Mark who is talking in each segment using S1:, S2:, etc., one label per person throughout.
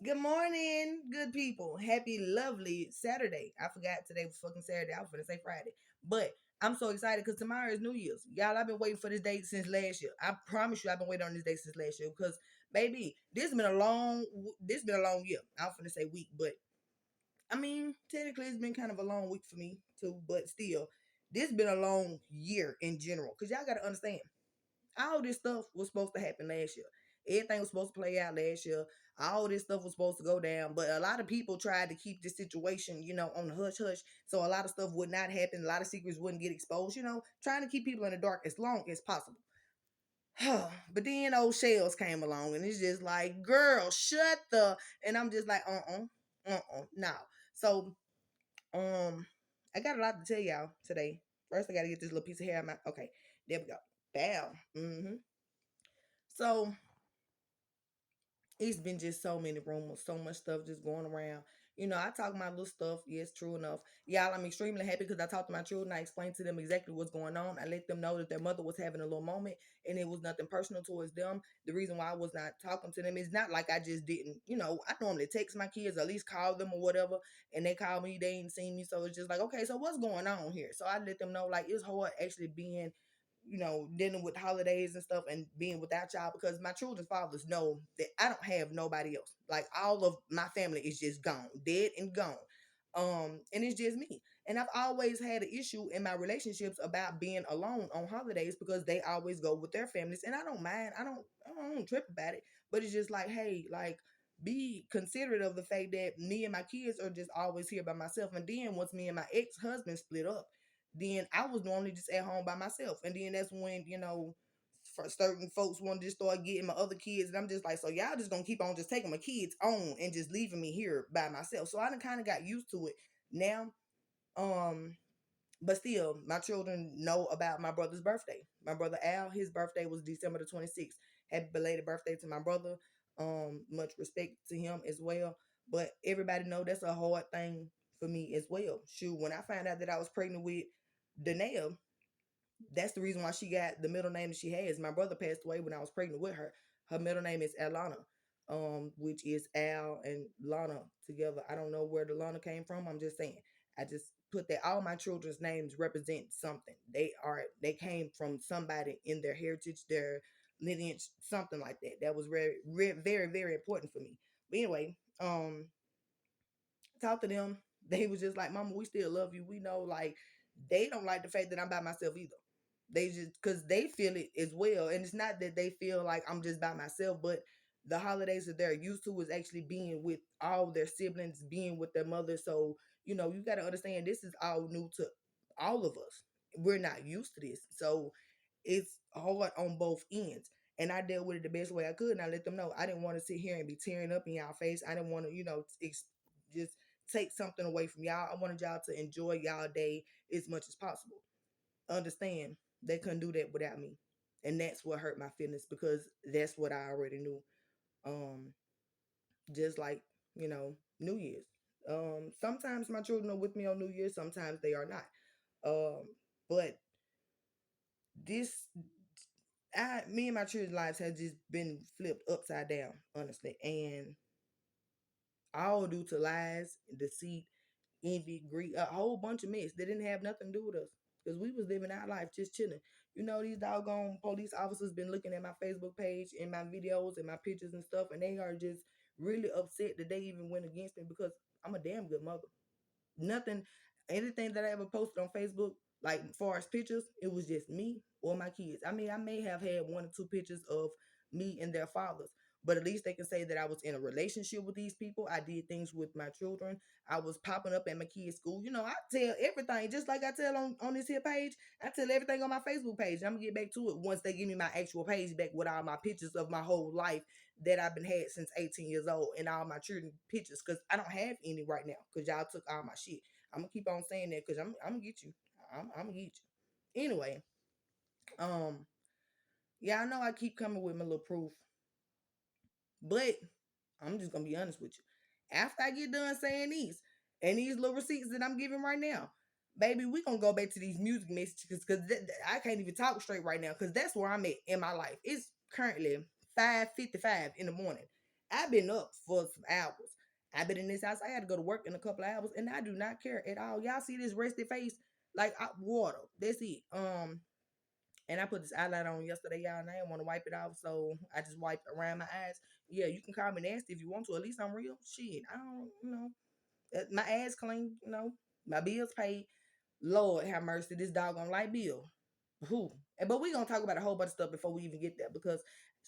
S1: Good morning, good people. Happy, lovely Saturday. I forgot today was fucking Saturday. I was gonna say Friday. But I'm so excited because tomorrow is New Year's. Y'all, I've been waiting for this date since last year. I promise you, I've been waiting on this date since last year because, baby, this been a long year. I was gonna say week, but I mean, technically, it's been kind of a long week for me too. But still, this been a long year in general because y'all gotta understand all this stuff was supposed to happen last year. Everything was supposed to play out last year. All this stuff was supposed to go down, but a lot of people tried to keep this situation, on the hush hush. So a lot of stuff would not happen. A lot of secrets wouldn't get exposed. Trying to keep people in the dark as long as possible. But then old shells came along, and it's just like, girl, shut the. And I'm just like, no. So I got a lot to tell y'all today. First, I got to get this little piece of hair out my. Okay, there we go. Bam. So it's been just so many rumors, so much stuff just going around. I talk my little stuff. Yes, true enough. Y'all, I'm extremely happy because I talked to my children. I explained to them exactly what's going on. I let them know that their mother was having a little moment and it was nothing personal towards them. The reason why I was not talking to them is not like I just didn't, I normally text my kids, at least call them or whatever, and they call me, they ain't seen me. So it's just like, okay, so what's going on here? So I let them know like it's hard actually being dealing with holidays and stuff and being without y'all because my children's fathers know that I don't have nobody else. Like all of my family is just gone, dead and gone. And it's just me. And I've always had an issue in my relationships about being alone on holidays because they always go with their families. And I don't mind. I don't trip about it. But it's just like, hey, like be considerate of the fact that me and my kids are just always here by myself. And then once me and my ex-husband split up, then I was normally just at home by myself. And then that's when, for certain folks wanted to start getting my other kids. And I'm just like, so y'all just gonna keep on just taking my kids on and just leaving me here by myself. So I done kind of got used to it now. Um, but still, my children know about my brother's birthday. My brother Al, his birthday was December the 26th. Happy belated birthday to my brother. Much respect to him as well. But everybody know that's a hard thing for me as well. Shoot, when I found out that I was pregnant with Danae, that's the reason why she got the middle name that she has. My brother passed away when I was pregnant with her. Her middle name is Alana, which is Al and Lana together. I don't know where the Lana came from. I'm just saying. I just put that all my children's names represent something. They came from somebody in their heritage, their lineage, something like that. That was very, very, very important for me. But anyway, talk to them. They was just like, Mama, we still love you. We know, like, they don't like the fact that I'm by myself either. They just, because they feel it as well. And it's not that they feel like I'm just by myself, but the holidays that they're used to is actually being with all their siblings, being with their mother. So, you got to understand this is all new to all of us. We're not used to this. So it's hard on both ends. And I dealt with it the best way I could. And I let them know I didn't want to sit here and be tearing up in y'all face. I didn't want to, just take something away from y'all. I wanted y'all to enjoy y'all day as much as possible. Understand they couldn't do that without me. And that's what hurt my feelings because that's what I already knew. Um, just like, New Year's. Sometimes my children are with me on New Year's, sometimes they are not. But this me and my children's lives have just been flipped upside down, honestly. And all due to lies, deceit, envy, greed, a whole bunch of mess that didn't have nothing to do with us because we was living our life just chilling. These doggone police officers been looking at my Facebook page and my videos and my pictures and stuff, and they are just really upset that they even went against me because I'm a damn good mother. Nothing, anything that I ever posted on Facebook, like as far as pictures, it was just me or my kids. I mean, I may have had one or two pictures of me and their fathers, but at least they can say that I was in a relationship with these people. I did things with my children. I was popping up at my kids' school. I tell everything, just like I tell on this here page. I tell everything on my Facebook page. I'm gonna get back to it once they give me my actual page back with all my pictures of my whole life that I've been had since 18 years old and all my children pictures because I don't have any right now because y'all took all my shit. I'm gonna keep on saying that because I'm gonna get you. I'm gonna get you. Anyway, um, yeah, I know I keep coming with my little proof, but I'm just gonna be honest with you. After I get done saying these and these little receipts that I'm giving right now, baby, we gonna go back to these music messages because I can't even talk straight right now because that's where I'm at in my life. It's currently 5:55 in the morning. I've been up for some hours. I've been in this house. I had to go to work in a couple of hours, and I do not care at all. Y'all see this rested face? Like water. That's it. And I put this eyeliner on yesterday, y'all, and I didn't want to wipe it off, so I just wiped around my eyes. Yeah, you can call me nasty if you want to. At least I'm real. Shit, I don't, my ass clean. My bills paid. Lord have mercy, this doggone light bill. Who? But we gonna talk about a whole bunch of stuff before we even get there, because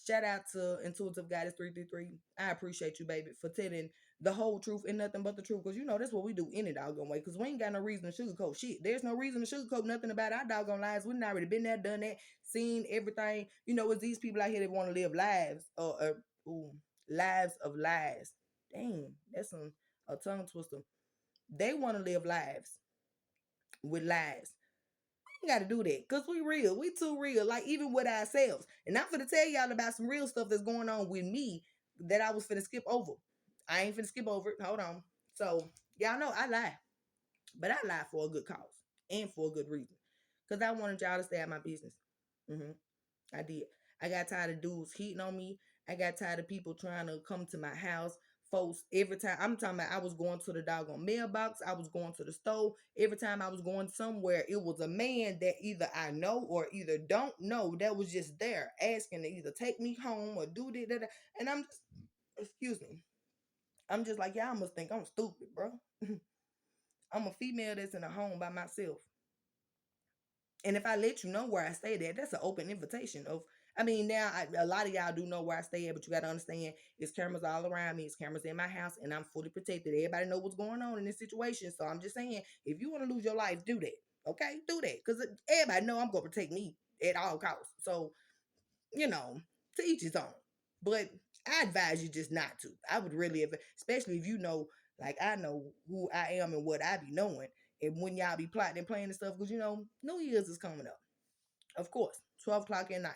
S1: shout out to Intuitive Guidance 333. I appreciate you, baby, for telling the whole truth and nothing but the truth. Because that's what we do any doggone way. Because we ain't got no reason to sugarcoat shit. There's no reason to sugarcoat nothing about our doggone lives. We've already been there, done that, seen everything. It's these people out here that want to live lives lives of lies. Dang, that's a tongue twister. They want to live lives with lies. We got to do that because we real. We too real. Like even with ourselves. And I'm finna tell y'all about some real stuff that's going on with me that I was finna skip over. I ain't finna skip over it. Hold on. So y'all know I lie, but I lie for a good cause and for a good reason. Because I wanted y'all to stay at my business. Mm-hmm. I did. I got tired of dudes hitting on me. I got tired of people trying to come to my house. Folks, every time I'm talking about, I was going to the doggone mailbox, I was going to the store. Every time I was going somewhere, it was a man that either I know or either don't know that was just there asking to either take me home or do that. And I'm just, excuse me, I'm just like, y'all must think I'm stupid, bro. I'm a female that's in a home by myself. And if I let you know where I stay at, that's an open invitation of, now a lot of y'all do know where I stay at, but you got to understand, it's cameras all around me. It's cameras in my house, and I'm fully protected. Everybody know what's going on in this situation. So I'm just saying, if you want to lose your life, do that. Okay? Do that. Because everybody know I'm going to protect me at all costs. So, to each his own. But I advise you just not to. I would really, especially if you know, like I know who I am and what I be knowing. And when y'all be plotting and playing and stuff, because New Year's is coming up. Of course, 12 o'clock at night.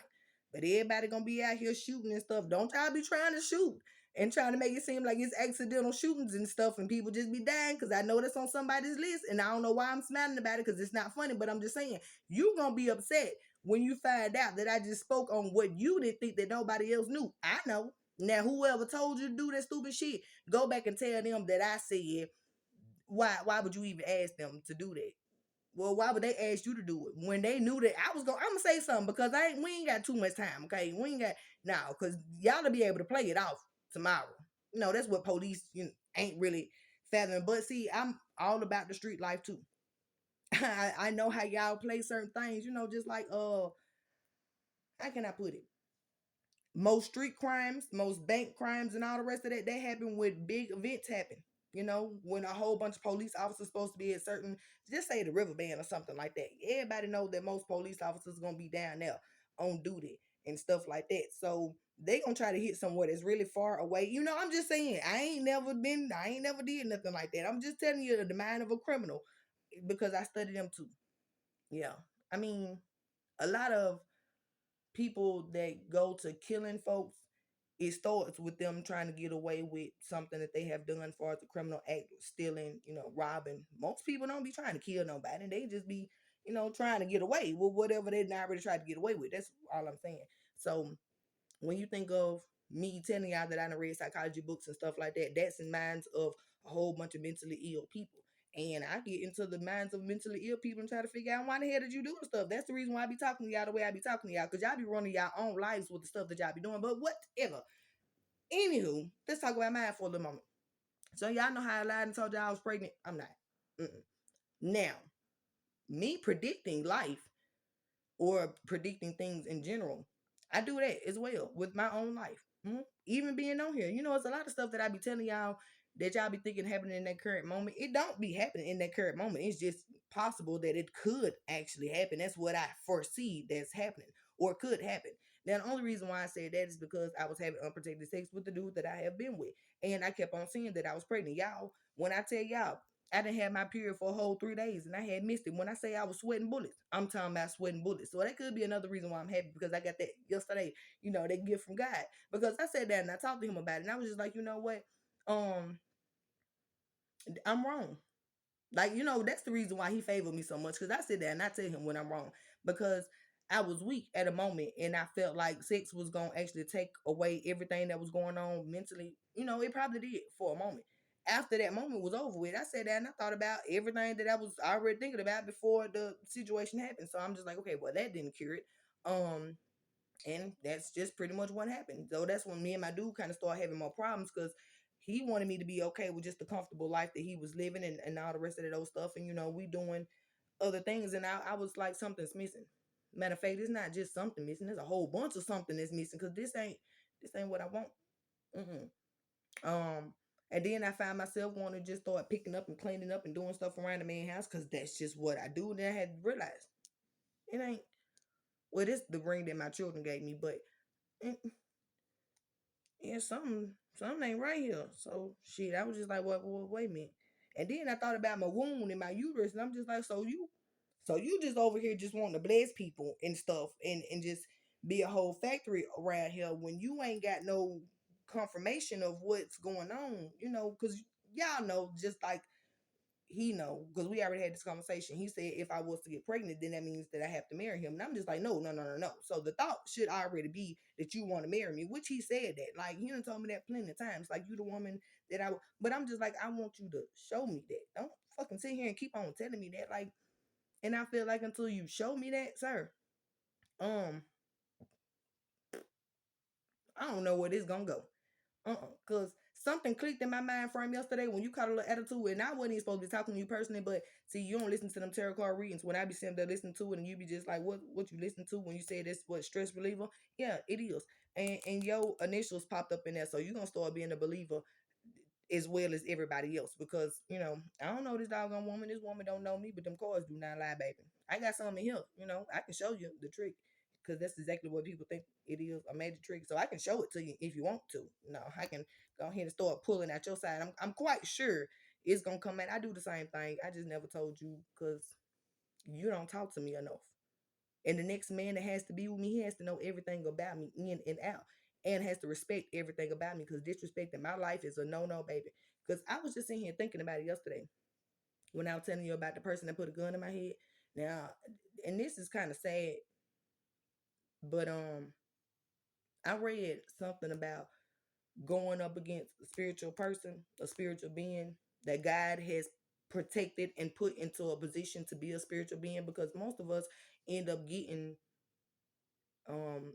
S1: But everybody gonna be out here shooting and stuff. Don't y'all be trying to shoot and trying to make it seem like it's accidental shootings and stuff and people just be dying, because I know that's on somebody's list and I don't know why I'm smiling about it because it's not funny, but I'm just saying, you gonna be upset when you find out that I just spoke on what you didn't think that nobody else knew. I know. Now, whoever told you to do that stupid shit, go back and tell them that I said, why would you even ask them to do that? Well, why would they ask you to do it when they knew that I was going? I'm gonna say something because we ain't got too much time. Okay, we ain't got now because y'all to be able to play it off tomorrow. That's what police ain't really fathoming. But see, I'm all about the street life too. I know how y'all play certain things. Just like how can I put it? Most street crimes, most bank crimes, and all the rest of that, happen when big events happen. When a whole bunch of police officers supposed to be at certain, just say the river band or something like that. Everybody knows that most police officers gonna be down there on duty and stuff like that. So they gonna try to hit somewhere that's really far away. I'm just saying, I ain't never did nothing like that. I'm just telling you the mind of a criminal because I study them too. Yeah. A lot of people that go to killing folks, it starts with them trying to get away with something that they have done as far as a criminal act, stealing, robbing. Most people don't be trying to kill nobody. They just be, trying to get away with whatever they not really tried to get away with. That's all I'm saying. So when you think of me telling y'all that I done read psychology books and stuff like that, that's in minds of a whole bunch of mentally ill people. And I get into the minds of mentally ill people and try to figure out why the hell did you do the stuff. That's the reason why I be talking to y'all the way I be talking to y'all, because y'all be running y'all own lives with the stuff that y'all be doing. But whatever. Anywho, let's talk about mine for a little moment. So y'all know how I lied and told y'all I was pregnant? I'm not. Mm-mm. Now, me predicting life or predicting things in general, I do that as well with my own life. Even being on here, it's a lot of stuff that I be telling y'all that y'all be thinking happening in that current moment. It don't be happening in that current moment. It's just possible that it could actually happen. That's what I foresee that's happening or could happen. Now, the only reason why I said that is because I was having unprotected sex with the dude that I have been with. And I kept on seeing that I was pregnant. Y'all, when I tell y'all, I didn't have my period for a whole 3 days and I had missed it. When I say I was sweating bullets, I'm talking about sweating bullets. So that could be another reason why I'm happy, because I got that yesterday, that gift from God. Because I said that and I talked to him about it. And I was just like, you know what? I'm wrong. Like, that's the reason why he favored me so much. Because I sit there and I tell him when I'm wrong. Because I was weak at a moment, and I felt like sex was gonna actually take away everything that was going on mentally. It probably did for a moment. After that moment was over with, I sat down and I thought about everything that I was already thinking about before the situation happened. So I'm just like, okay, well, that didn't cure it. Um, and that's just pretty much what happened. So that's when me and my dude kind of started having more problems because he wanted me to be okay with just the comfortable life that he was living, and all the rest of those stuff. And we doing other things, and I was like, something's missing. Matter of fact, it's not just something missing. There's a whole bunch of something that's missing because this ain't what I want. Mm-mm. Um, and then I found myself wanting to just start picking up and cleaning up and doing stuff around the main house because that's just what I do. And then I had to realize it ain't. Well, this the ring that my children gave me, but mm, yeah, something ain't right here. So shit, I was just like, wait a minute. And then I thought about my wound in my uterus, and I'm just like, so you just over here just wanting to bless people and stuff, and just be a whole factory around here when you ain't got no confirmation of what's going on, because y'all know, just like he know, because we already had this conversation. He said if I was to get pregnant, then that means that I have to marry him. And I'm just like, no, no, no, no, no. So the thought should already be that you want to marry me, which he said that. Like, he done told me that plenty of times. Like, you the woman that but I'm just like, I want you to show me that. Don't fucking sit here and keep on telling me that. Like, and I feel like until you show me that, sir, um, I don't know where this gonna go. Cause something clicked in my mind frame yesterday when you caught a little attitude, and I wasn't even supposed to be talking to you personally, but see, you don't listen to them tarot card readings. When I be sitting there listening to it, and you be just like, what you listen to when you say this, what, stress reliever? Yeah, it is. And your initials popped up in there, so you gonna start being a believer as well as everybody else, because I don't know this doggone woman. This woman don't know me, but them cards do not lie, baby. I got something here. I can show you the trick, because that's exactly what people think it is, a magic trick. So I can show it to you if you want to. I can go ahead and start pulling at your side. I'm quite sure it's gonna come out. I do the same thing. I just never told you because you don't talk to me enough. And the next man that has to be with me, he has to know everything about me in and out, and has to respect everything about me, because disrespecting my life is a no-no, baby. Because I was just sitting here thinking about it yesterday when I was telling you about the person that put a gun in my head. Now, and this is kind of sad, but I read something about going up against a spiritual person, a spiritual being that God has protected and put into a position to be a spiritual being, because most of us end up getting um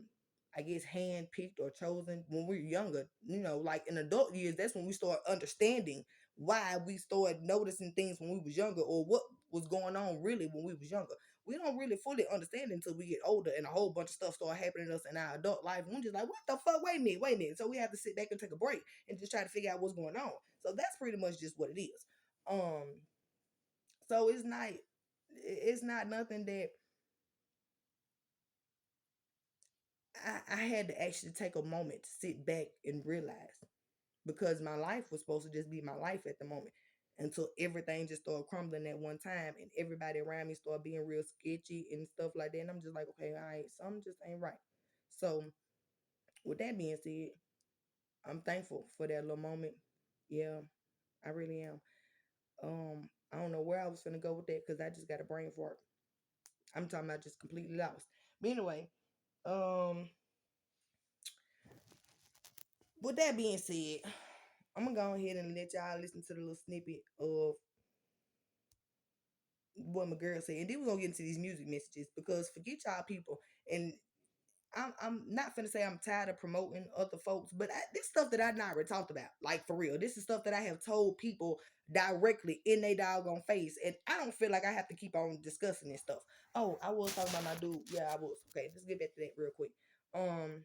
S1: I guess handpicked or chosen when we're younger. Like in adult years, that's when we start understanding why we started noticing things when we was younger, or what was going on really when we was younger. We don't really fully understand until we get older, and a whole bunch of stuff start happening to us in our adult life. And we're just like, what the fuck? Wait a minute. So we have to sit back and take a break and just try to figure out what's going on. So that's pretty much just what it is. So it's not nothing that I had to actually take a moment to sit back and realize, because my life was supposed to just be my life at the moment, until everything just started crumbling at one time, and everybody around me started being real sketchy and stuff like that. And I'm just like, okay, all right, something just ain't right. So, with that being said, I'm thankful for that little moment. Yeah, I really am. I don't know where I was gonna go with that because I just got a brain fart. I'm talking about just completely lost. But anyway, um, with that being said, I'm gonna go ahead and let y'all listen to the little snippet of what my girl said, and then we're gonna get into these music messages, because forget y'all people. And I'm not finna say I'm tired of promoting other folks, but this stuff that I not already talked about, like for real. This is stuff that I have told people directly in their doggone face, and I don't feel like I have to keep on discussing this stuff. Oh, I was talking about my dude. Yeah, I was. Okay, let's get back to that real quick. Um,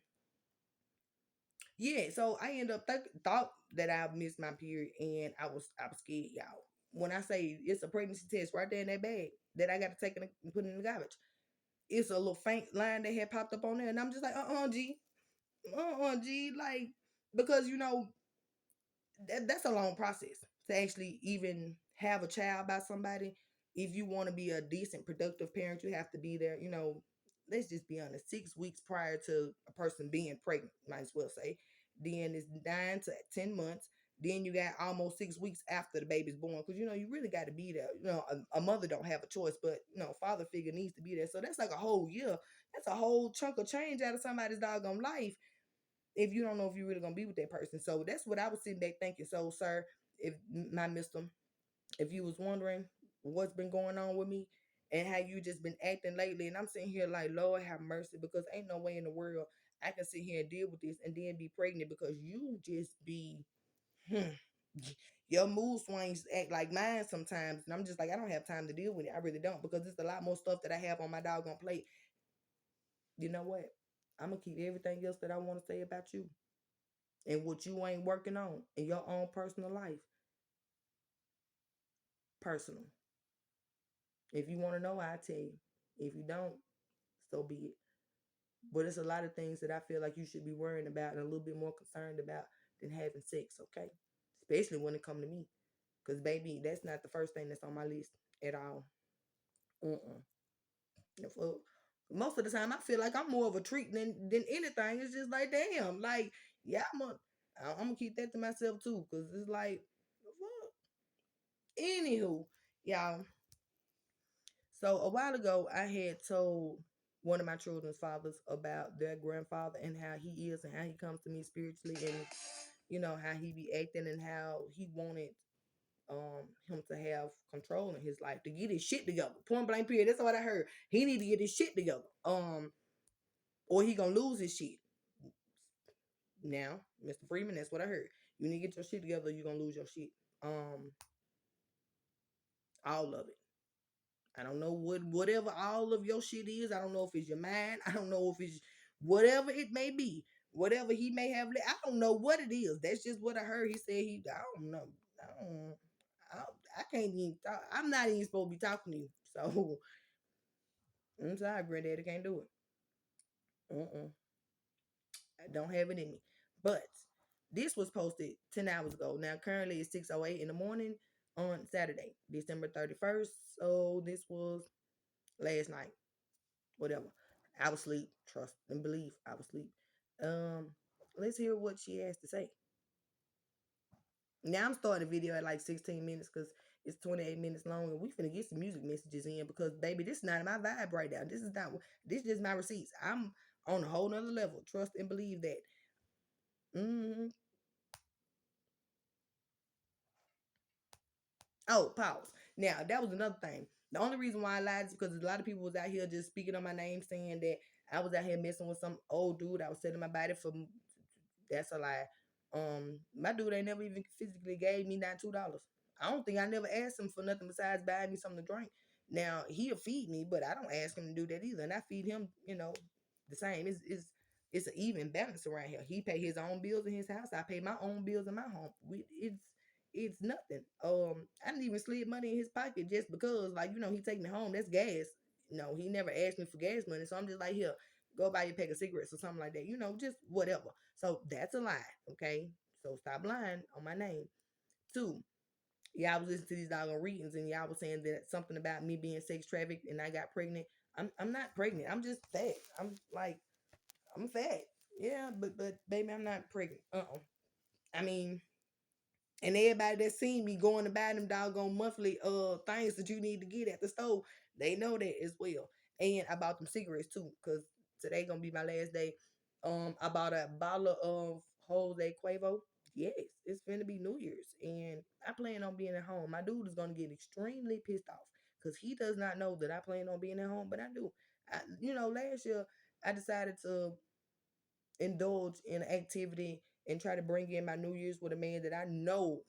S1: yeah, so I end up thought that I missed my period, and I was scared, y'all. When I say it's a pregnancy test right there in that bag that I got to take and put in the garbage, it's a little faint line that had popped up on there, and I'm just like, G, G, like, because that's a long process to actually even have a child by somebody. If you want to be a decent, productive parent, you have to be there. Let's just be honest. 6 weeks prior to a person being pregnant, might as well say. Then it's 9 to 10 months. Then you got almost 6 weeks after the baby's born, because you really got to be there. A mother don't have a choice, but father figure needs to be there. So that's like a whole year. That's a whole chunk of change out of somebody's doggone life if you don't know if you're really gonna be with that person. So that's what I was sitting back thinking. So, sir, if my mister, if you was wondering what's been going on with me and how you just been acting lately, and I'm sitting here like, Lord have mercy, because ain't no way in the world I can sit here and deal with this and then be pregnant, because you just be hmm, your mood swings act like mine sometimes, and I'm just like, I don't have time to deal with it. I really don't, because there's a lot more stuff that I have on my doggone plate. You know what? I'm gonna keep everything else that I want to say about you and what you ain't working on in your own personal life personal. If you want to know, I tell you. If you don't, so be it. But it's a lot of things that I feel like you should be worrying about and a little bit more concerned about than having sex, okay? Especially when it come to me. Because, baby, that's not the first thing that's on my list at all. Uh-uh. Most of the time, I feel like I'm more of a treat than anything. It's just like, damn, like, yeah, I'm gonna keep that to myself too, because it's like, what? Anywho, y'all. So a while ago, I had told one of my children's fathers about their grandfather and how he is and how he comes to me spiritually, and how he be acting and how he wanted him to have control in his life, to get his shit together. Point blank period. That's what I heard. He need to get his shit together. Or he gonna lose his shit. Now, Mr. Freeman, that's what I heard. You need to get your shit together, you're gonna lose your shit. Um, all of it. I don't know whatever all of your shit is. I don't know if it's your mind. I don't know if it's whatever it may be. Whatever he may have. I don't know what it is. That's just what I heard. He said I don't know. I don't. I can't even talk. I'm not even supposed to be talking to you. So I'm sorry, granddaddy, can't do it. I don't have it in me. But this was posted 10 hours ago. Now currently it's 6:08 in the morning on Saturday, December 31st. So this was last night. Whatever. I was asleep. Trust and believe I was asleep. Um, let's hear what she has to say. Now I'm starting the video at like 16 minutes because it's 28 minutes long, and we finna get some music messages in, because baby, this is not my vibe right now. This is not. This is just my receipts. I'm on a whole nother level. Trust and believe that. hmm Oh, pause. Now that was another thing. The only reason why I lied is because a lot of people was out here just speaking on my name, saying that I was out here messing with some old dude. I was selling my body for. That's a lie. My dude ain't never even physically gave me not $2. I don't think I never asked him for nothing besides buying me something to drink. Now he'll feed me, but I don't ask him to do that either, and I feed him, the same. It's an even balance around here. He pay his own bills in his house. I pay my own bills in my home. It's nothing. I didn't even slid money in his pocket just because, like, he take me home. That's gas. He never asked me for gas money, so I'm just like, here, go buy your pack of cigarettes or something like that. Just whatever. So that's a lie. Okay. So stop lying on my name. Two, y'all was listening to these doggone readings, and y'all was saying that something about me being sex trafficked and I got pregnant. I'm not pregnant. I'm just fat. I'm fat. Yeah, but baby, I'm not pregnant. I mean, and everybody that seen me going to buy them doggone monthly things that you need to get at the store, they know that as well. And I bought them cigarettes too, because today gonna be my last day. I bought a bottle of Jose Cuervo. Yes, it's gonna be New Year's, and I plan on being at home. My dude is gonna get extremely pissed off because he does not know that I plan on being at home, but I do. Last year I decided to indulge in activity and try to bring in my New Year's with a man that I know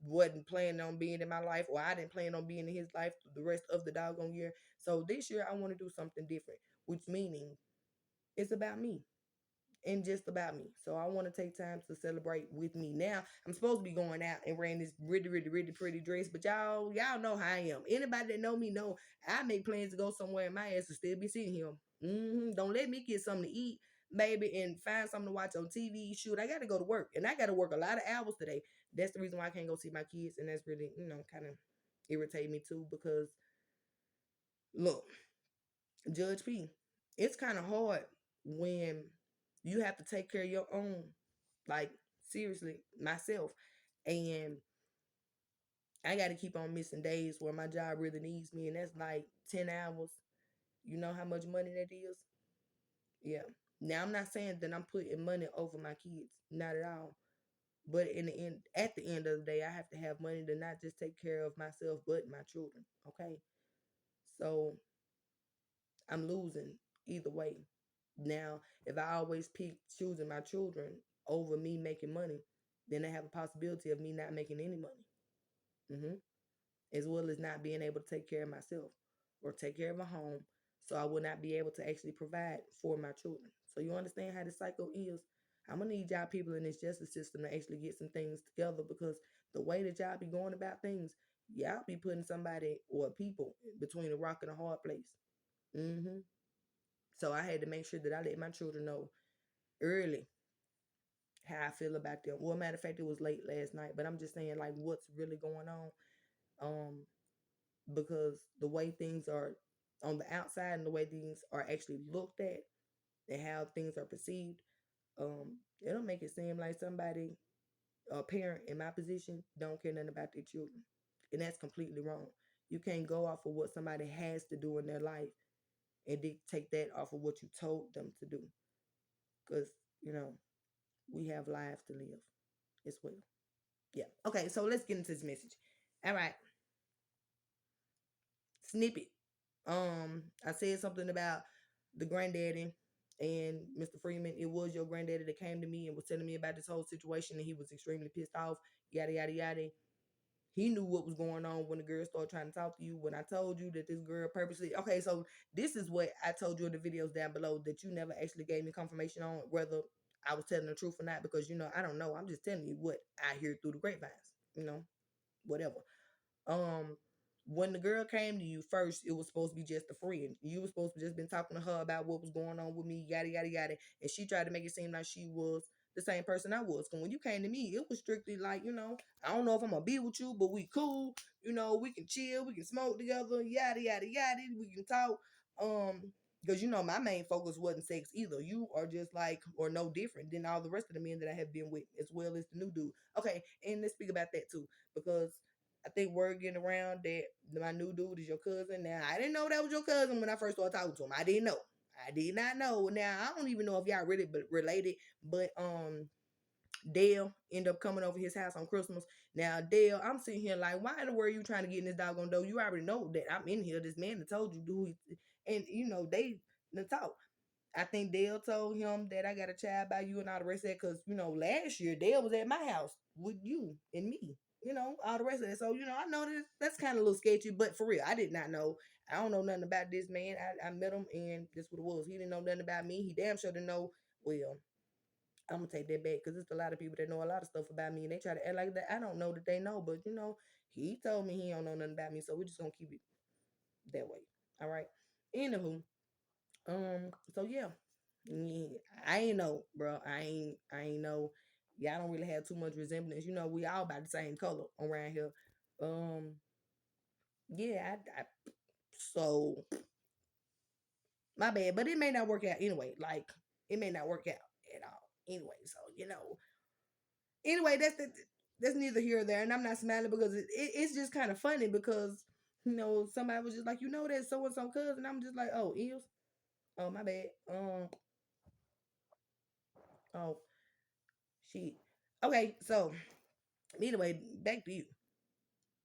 S1: wasn't planning on being in my life, or I didn't plan on being in his life the rest of the doggone year. So this year I want to do something different, which meaning it's about me and just about me. So I want to take time to celebrate with me. Now I'm supposed to be going out and wearing this really, really, really pretty dress, but y'all know how I am. Anybody that know me know I make plans to go somewhere and my ass will still be sitting here. Don't let me get something to eat, baby, and find something to watch on TV. Shoot, I got to go to work, and I got to work a lot of hours today. That's the reason why I can't go see my kids, and that's really kind of irritate me too, because look, Judge P, it's kind of hard when you have to take care of your own, like seriously, myself. And I got to keep on missing days where my job really needs me, and that's like 10 hours. You know how much money that is? Yeah. Now I'm not saying that I'm putting money over my kids, not at all. But in the end, at the end of the day, I have to have money to not just take care of myself, but my children. Okay. So I'm losing either way. Now, if I always pick choosing my children over me making money, then I have a possibility of me not making any money. As well as not being able to take care of myself or take care of a home. So I will not be able to actually provide for my children. So you understand how the cycle is? I'm gonna need y'all people in this justice system to actually get some things together, because the way that y'all be going about things, y'all be putting somebody or people between a rock and a hard place. hmm So I had to make sure that I let my children know early how I feel about them. Well, matter of fact, it was late last night, but I'm just saying like what's really going on. Um, because the way things are on the outside and the way things are actually looked at and how things are perceived, it'll make it seem like somebody, a parent in my position, don't care nothing about their children. And that's completely wrong. You can't go off of what somebody has to do in their life and take that off of what you told them to do. Because, you know, we have lives to live as well. Yeah. Okay, so let's get into this message. All right. Snippet. I said something about the granddaddy and Mr. Freeman. It was your granddaddy that came to me and was telling me about this whole situation, and he was extremely pissed off. Yada yada yada. He knew what was going on when the girl started trying to talk to you. When I told you that this girl purposely, okay, so this is what I told you in the videos down below that you never actually gave me confirmation on whether I was telling the truth or not, because I don't know. I'm just telling you what I hear through the grapevines, whatever. um when the girl came to you first, it was supposed to be just a friend. You were supposed to just been talking to her about what was going on with me, yada yada yada, and she tried to make it seem like she was the same person I was. Because when you came to me, it was strictly like, I don't know if I'm gonna be with you, but we cool. We can chill, we can smoke together, yada yada yada. We can talk. Because my main focus wasn't sex either. You are just like, or no different than all the rest of the men that I have been with, as well as the new dude. Okay, and let's speak about that too, because I think word getting around that my new dude is your cousin. Now, I didn't know that was your cousin when I first started talking to him. I didn't know. I did not know. Now, I don't even know if y'all really related, but Dale ended up coming over his house on Christmas. Now, Dale, I'm sitting here like, why in the world are you trying to get in this doggone door? You already know that I'm in here. This man that told you who and they talk. I think Dale told him that I got a child by you and all the rest of that, because, last year Dale was at my house with you and me, all the rest of that. So, I know that's kind of a little sketchy, but for real, I did not know. I don't know nothing about this man. I met him and that's what it was. He didn't know nothing about me. He damn sure didn't know. Well, I'm gonna take that back, because it's a lot of people that know a lot of stuff about me and they try to act like that. I don't know that they know, but he told me he don't know nothing about me, so we're just gonna keep it that way. All right. Anywho, so yeah. I ain't know, bro. I ain't know. Y'all don't really have too much resemblance. We all about the same color around here. Um, yeah. So my bad, but it may not work out anyway. Like, it may not work out at all anyway. So anyway, that's neither here or there. And I'm not smiling because it's just kind of funny, because somebody was just like, that so and so cousin. I'm just like, oh, is. Oh, my bad. Oh, shit. Okay, so anyway, back to you.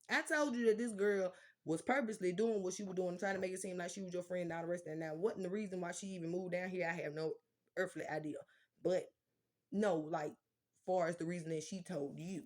S1: I told you that this girl was purposely doing what she was doing, trying to make it seem like she was your friend and all the rest of that. Now, wasn't the reason why she even moved down here? I have no earthly idea. But no, like, far as the reason that she told you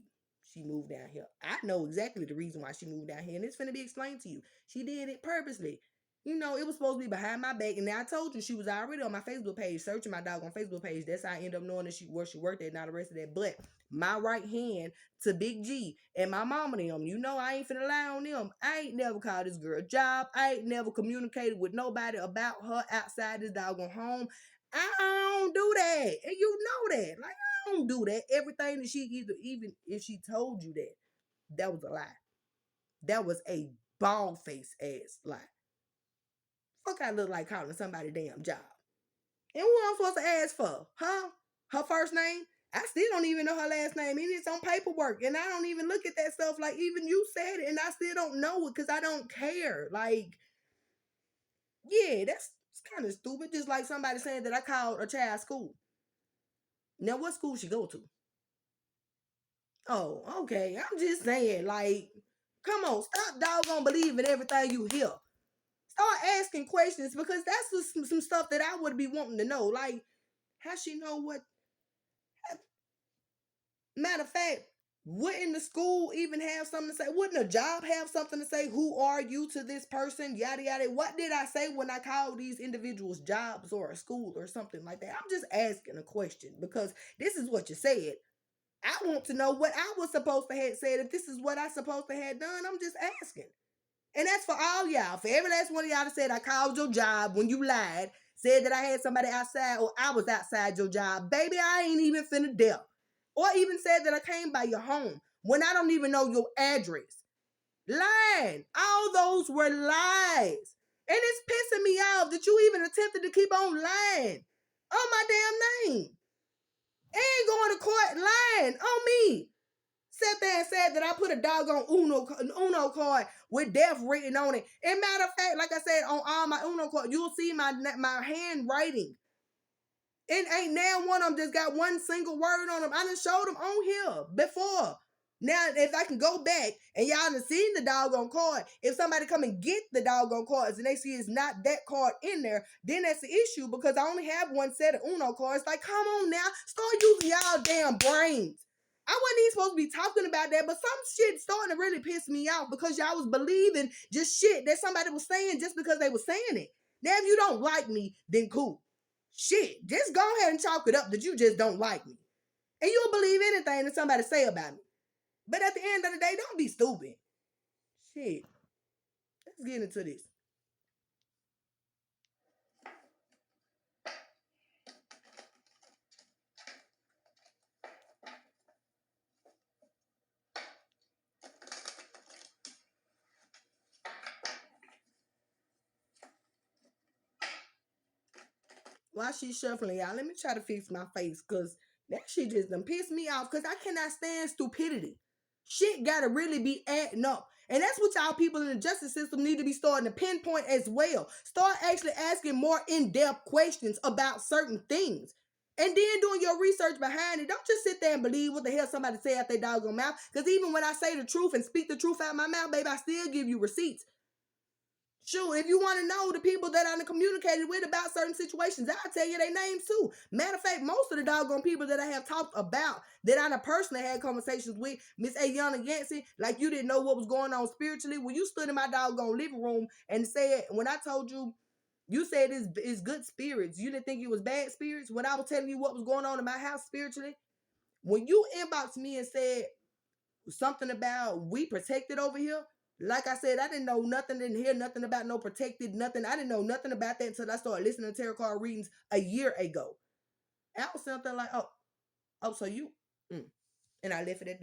S1: she moved down here, I know exactly the reason why she moved down here, and it's finna be explained to you. She did it purposely. It was supposed to be behind my back, and now I told you she was already on my Facebook page, searching my dog on Facebook page. That's how I ended up knowing that where she worked at and all the rest of that. But my right hand to Big G and my mama and them, I ain't finna lie on them. I ain't never called this girl a job. I ain't never communicated with nobody about her outside this doggone home. I don't do that, and you know that. Like, I don't do that. Everything that she even if she told you that was a lie. That was a bald face ass lie. Fuck, I look like calling somebody damn job. And who I'm supposed to ask for? Huh? Her first name? I still don't even know her last name, and it's on paperwork, and I don't even look at that stuff. Like, even you said it, and I still don't know it because I don't care. Like, yeah, that's kind of stupid. Just like somebody saying that I called a child school. Now, what school she go to? Oh, okay. I'm just saying, like, come on, stop doggone believing everything you hear. Start asking questions because that's just some stuff that I would be wanting to know. Like, how she know what? Matter of fact, wouldn't the school even have something to say? Wouldn't a job have something to say? Who are you to this person? Yada yada. What did I say when I called these individuals jobs or a school or something like that? I'm just asking a question because this is what you said. I want to know what I was supposed to have said. If this is what I supposed to have done, I'm just asking. And that's for all y'all. For every last one of y'all that said I called your job when you lied, said that I had somebody outside or I was outside your job. Baby, I ain't even finna dare. Or even said that I came by your home when I don't even know your address. Lying. All those were lies. And it's pissing me off that you even attempted to keep on lying on my damn name. And going to court lying on me. Sat there and said that I put a doggone Uno card with death written on it. And matter of fact, like I said, on all my Uno cards, you'll see my handwriting. And ain't now one of them just got one single word on them. I done showed them on here before. Now, if I can go back and y'all done seen the doggone card, if somebody come and get the doggone cards and they see it's not that card in there, then that's the issue because I only have one set of Uno cards. Like, come on now, start using y'all damn brains. I wasn't even supposed to be talking about that, but some shit starting to really piss me off because y'all was believing just shit that somebody was saying just because they were saying it. Now, if you don't like me, then cool. Shit, just go ahead and chalk it up that you just don't like me. And you'll believe anything that somebody say about me. But at the end of the day, don't be stupid. Shit. Let's get into this. While she's shuffling, y'all, let me try to fix my face because that shit just done pissed me off because I cannot stand stupidity. Shit gotta really be adding up. And that's what y'all people in the justice system need to be starting to pinpoint as well. Start actually asking more in-depth questions about certain things. And then doing your research behind it. Don't just sit there and believe what the hell somebody say out their doggone mouth. Because even when I say the truth and speak the truth out my mouth, baby, I still give you receipts. Sure, if you want to know the people that I communicated with about certain situations, I'll tell you their names too. Matter of fact, most of the doggone people that I have talked about that I personally had conversations with, Miss Ayana Yancey, like you didn't know what was going on spiritually. When you stood in my doggone living room and said, when I told you, you said it's good spirits. You didn't think it was bad spirits. When I was telling you what was going on in my house spiritually, when you inboxed me and said something about we protected over here, like I said, I didn't know nothing, didn't hear nothing about no protected, nothing. I didn't know nothing about that until I started listening to tarot card readings a year ago. I was something like, so you, and I left it at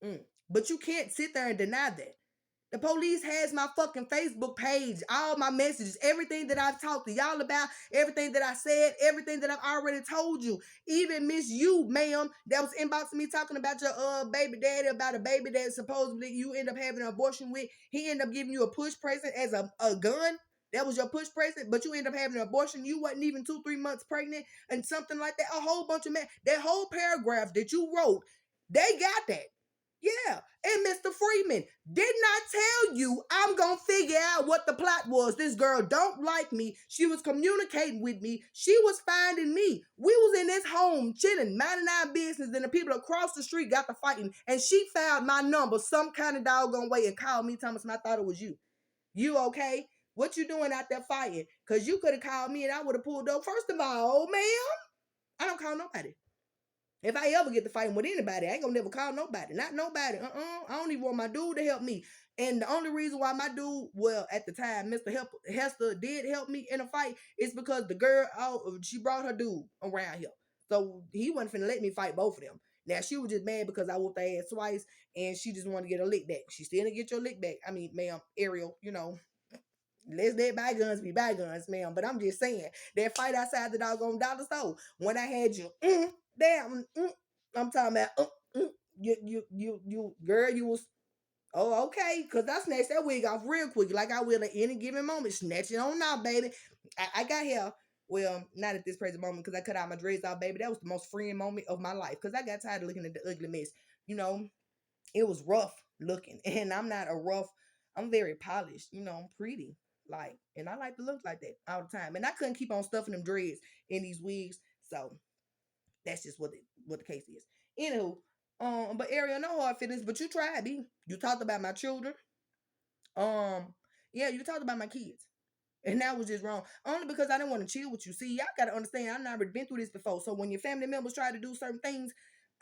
S1: that. But you can't sit there and deny that. The police has my fucking Facebook page, all my messages, everything that I've talked to y'all about, everything that I said, everything that I've already told you. Even Miss You, ma'am, that was inboxing me talking about your baby daddy, about a baby that supposedly you end up having an abortion with. He ended up giving you a push present as a gun. That was your push present, but you end up having an abortion. You wasn't even 2-3 months pregnant and something like that. A whole bunch of that whole paragraph that you wrote, they got that. Yeah. And Mr. Freeman, did not tell you I'm going to figure out what the plot was. This girl don't like me. She was communicating with me. She was finding me. We was in this home chilling, minding our business, and the people across the street got to fighting. And she found my number some kind of doggone way and called me, Thomas, and I thought it was you. You okay? What you doing out there fighting? Because you could have called me and I would have pulled up. First of all, ma'am, I don't call nobody. If I ever get to fighting with anybody, I ain't gonna never call nobody. Not nobody. I don't even want my dude to help me. And the only reason why my dude, well, at the time, Mr. Hester did help me in a fight is because the girl, she brought her dude around here. So he wasn't finna let me fight both of them. Now, she was just mad because I whooped her ass twice and she just wanted to get a lick back. She still didn't get your lick back. I mean, ma'am, Ariel, let's let bygones be bygones, ma'am. But I'm just saying, that fight outside the doggone dollar store, when I had you, Damn. I'm talking about. Girl, you was. Oh, okay. Cause I snatched that wig off real quick, like I will at any given moment. Snatch it on out, baby. I got here. Well, not at this present moment, because I cut out my dreads off, baby. That was the most freeing moment of my life. Cause I got tired of looking at the ugly mess. You know, it was rough looking, and I'm not a rough. I'm very polished. You know, I'm pretty. Like, and I like to look like that all the time. And I couldn't keep on stuffing them dreads in these wigs, so that's just what the case is. Anywho, but Ariel, no hard feelings, but you tried, B. You talked about my children. Yeah, you talked about my kids. And that was just wrong. Only because I didn't want to chill with you. See, y'all gotta understand, I've never been through this before. So when your family members try to do certain things,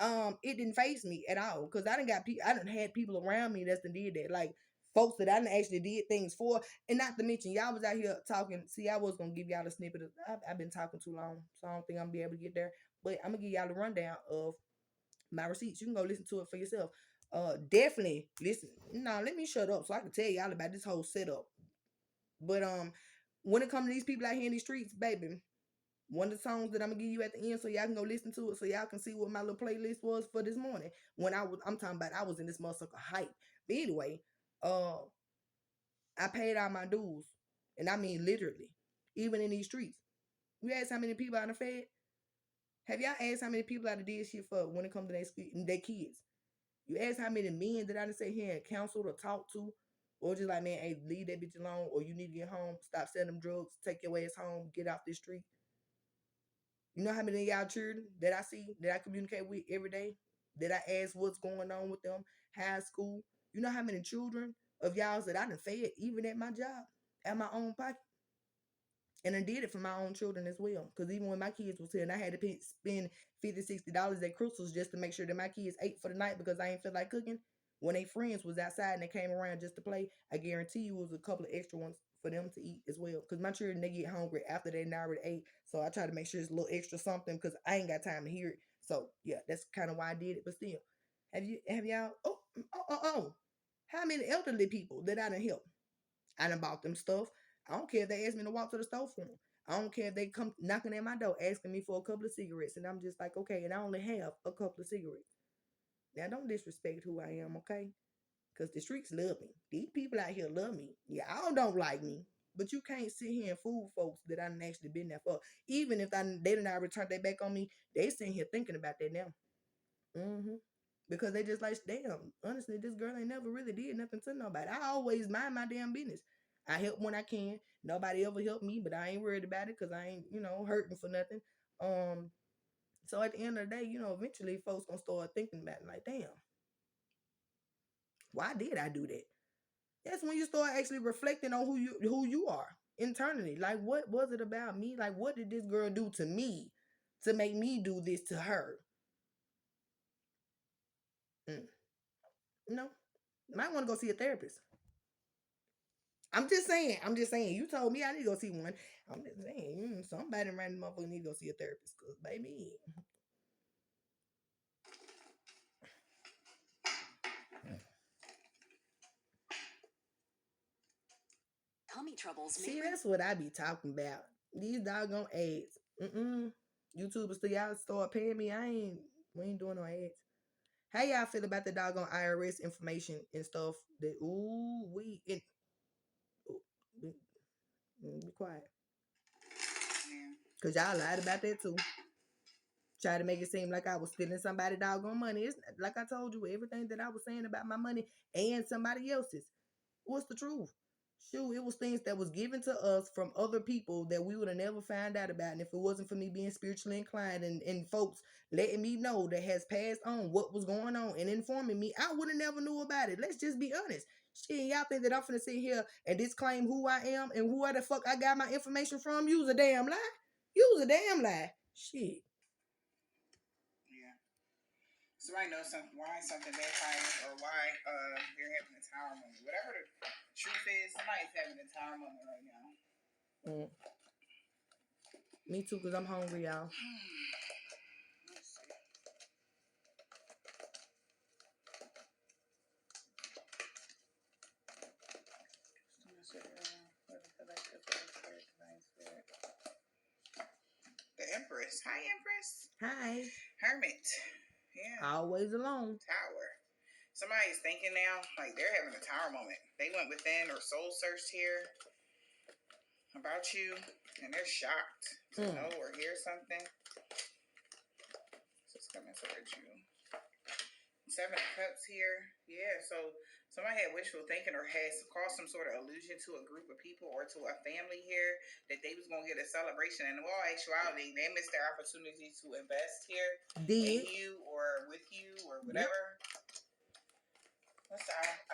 S1: it didn't phase me at all. Cause I didn't had people around me that's done did that. Like folks that I done actually did things for. And not to mention, y'all was out here talking. See, I was gonna give y'all a snippet of I've been talking too long, so I don't think I'm gonna be able to get there. But I'm gonna give y'all a rundown of my receipts. You can go listen to it for yourself. Definitely listen. Now let me shut up so I can tell y'all about this whole setup. But when it comes to these people out here in these streets, baby, one of the songs that I'm gonna give you at the end so y'all can go listen to it so y'all can see what my little playlist was for this morning. When I'm talking about I was in this motherfucker hype. But anyway, uh I paid all my dues. And I mean literally, even in these streets. You ask how many people I done fed? Have y'all asked how many people I done did shit for when it comes to their kids? You ask how many men that I done sit here and counseled or talked to, or just like, man, hey, leave that bitch alone, or you need to get home, stop selling them drugs, take your ass home, get off this street. You know how many of y'all children that I see, that I communicate with every day, that I ask what's going on with them, high school. You know how many children of y'all that I done fed, even at my job, at my own pocket. And I did it for my own children as well. Because even when my kids was here and I had to spend $50, $60 at Crystal's just to make sure that my kids ate for the night because I ain't feel like cooking. When they friends was outside and they came around just to play, I guarantee you it was a couple of extra ones for them to eat as well. Because my children, they get hungry after they already ate. So I try to make sure it's a little extra something because I ain't got time to hear it. So yeah, that's kind of why I did it. But still, have y'all, how many elderly people that I done help? I done bought them stuff. I don't care if they ask me to walk to the store for them. I don't care if they come knocking at my door asking me for a couple of cigarettes. And I'm just like, okay, and I only have a couple of cigarettes. Now, don't disrespect who I am, okay? Because the streets love me. These people out here love me. Y'all don't like me. But you can't sit here and fool folks that I done actually been there for. Even if they done already turned their back on me, they sitting here thinking about that now. Mm-hmm. Because they just like, damn, honestly, this girl ain't never really did nothing to nobody. I always mind my damn business. I help when I can. Nobody ever helped me, but I ain't worried about it because I ain't, hurting for nothing. Um, so at the end of the day, eventually folks gonna start thinking about it like, damn, why did I do that? That's when you start actually reflecting on who you are internally. Like, what was it about me? Like, what did this girl do to me to make me do this to her? Mm. No, might want to go see a therapist. I'm just saying. I'm just saying. You told me I need to go see one. I'm just saying. Somebody random motherfucker need to go see a therapist. Cause baby, tummy troubles. See, that's what I be talking about. These doggone ads. YouTubers still y'all start paying me. We ain't doing no ads. How y'all feel about the doggone IRS information and stuff? That be quiet. Cause y'all lied about that too. Try to make it seem like I was stealing somebody doggone money. It's like I told you, everything that I was saying about my money and somebody else's. What's the truth? Shoot, it was things that was given to us from other people that we would have never found out about. And if it wasn't for me being spiritually inclined and folks letting me know that has passed on what was going on and informing me, I would have never knew about it. Let's just be honest. Shit, y'all think that I'm finna sit here and disclaim who I am and who the fuck I got my information from? Use a damn lie. Use a damn lie. Shit.
S2: So I know why something backfires or why they're having a tower moment. Whatever the truth is, somebody's having a tower moment right now.
S1: Me too, because I'm hungry, y'all.
S2: The Empress. Hi, Empress.
S1: Hi.
S2: Hermit. Yeah.
S1: Always alone.
S2: Tower. Somebody's thinking now, like they're having a tower moment. They went within or soul searched here about you, and they're shocked to know or hear something. So it's coming towards you. Seven of Cups here. Yeah, so somebody had wishful thinking or has caused some sort of illusion to a group of people or to a family here that they was going to get a celebration. And in all actuality, they missed their opportunity to invest here in you or with you or whatever. What's that?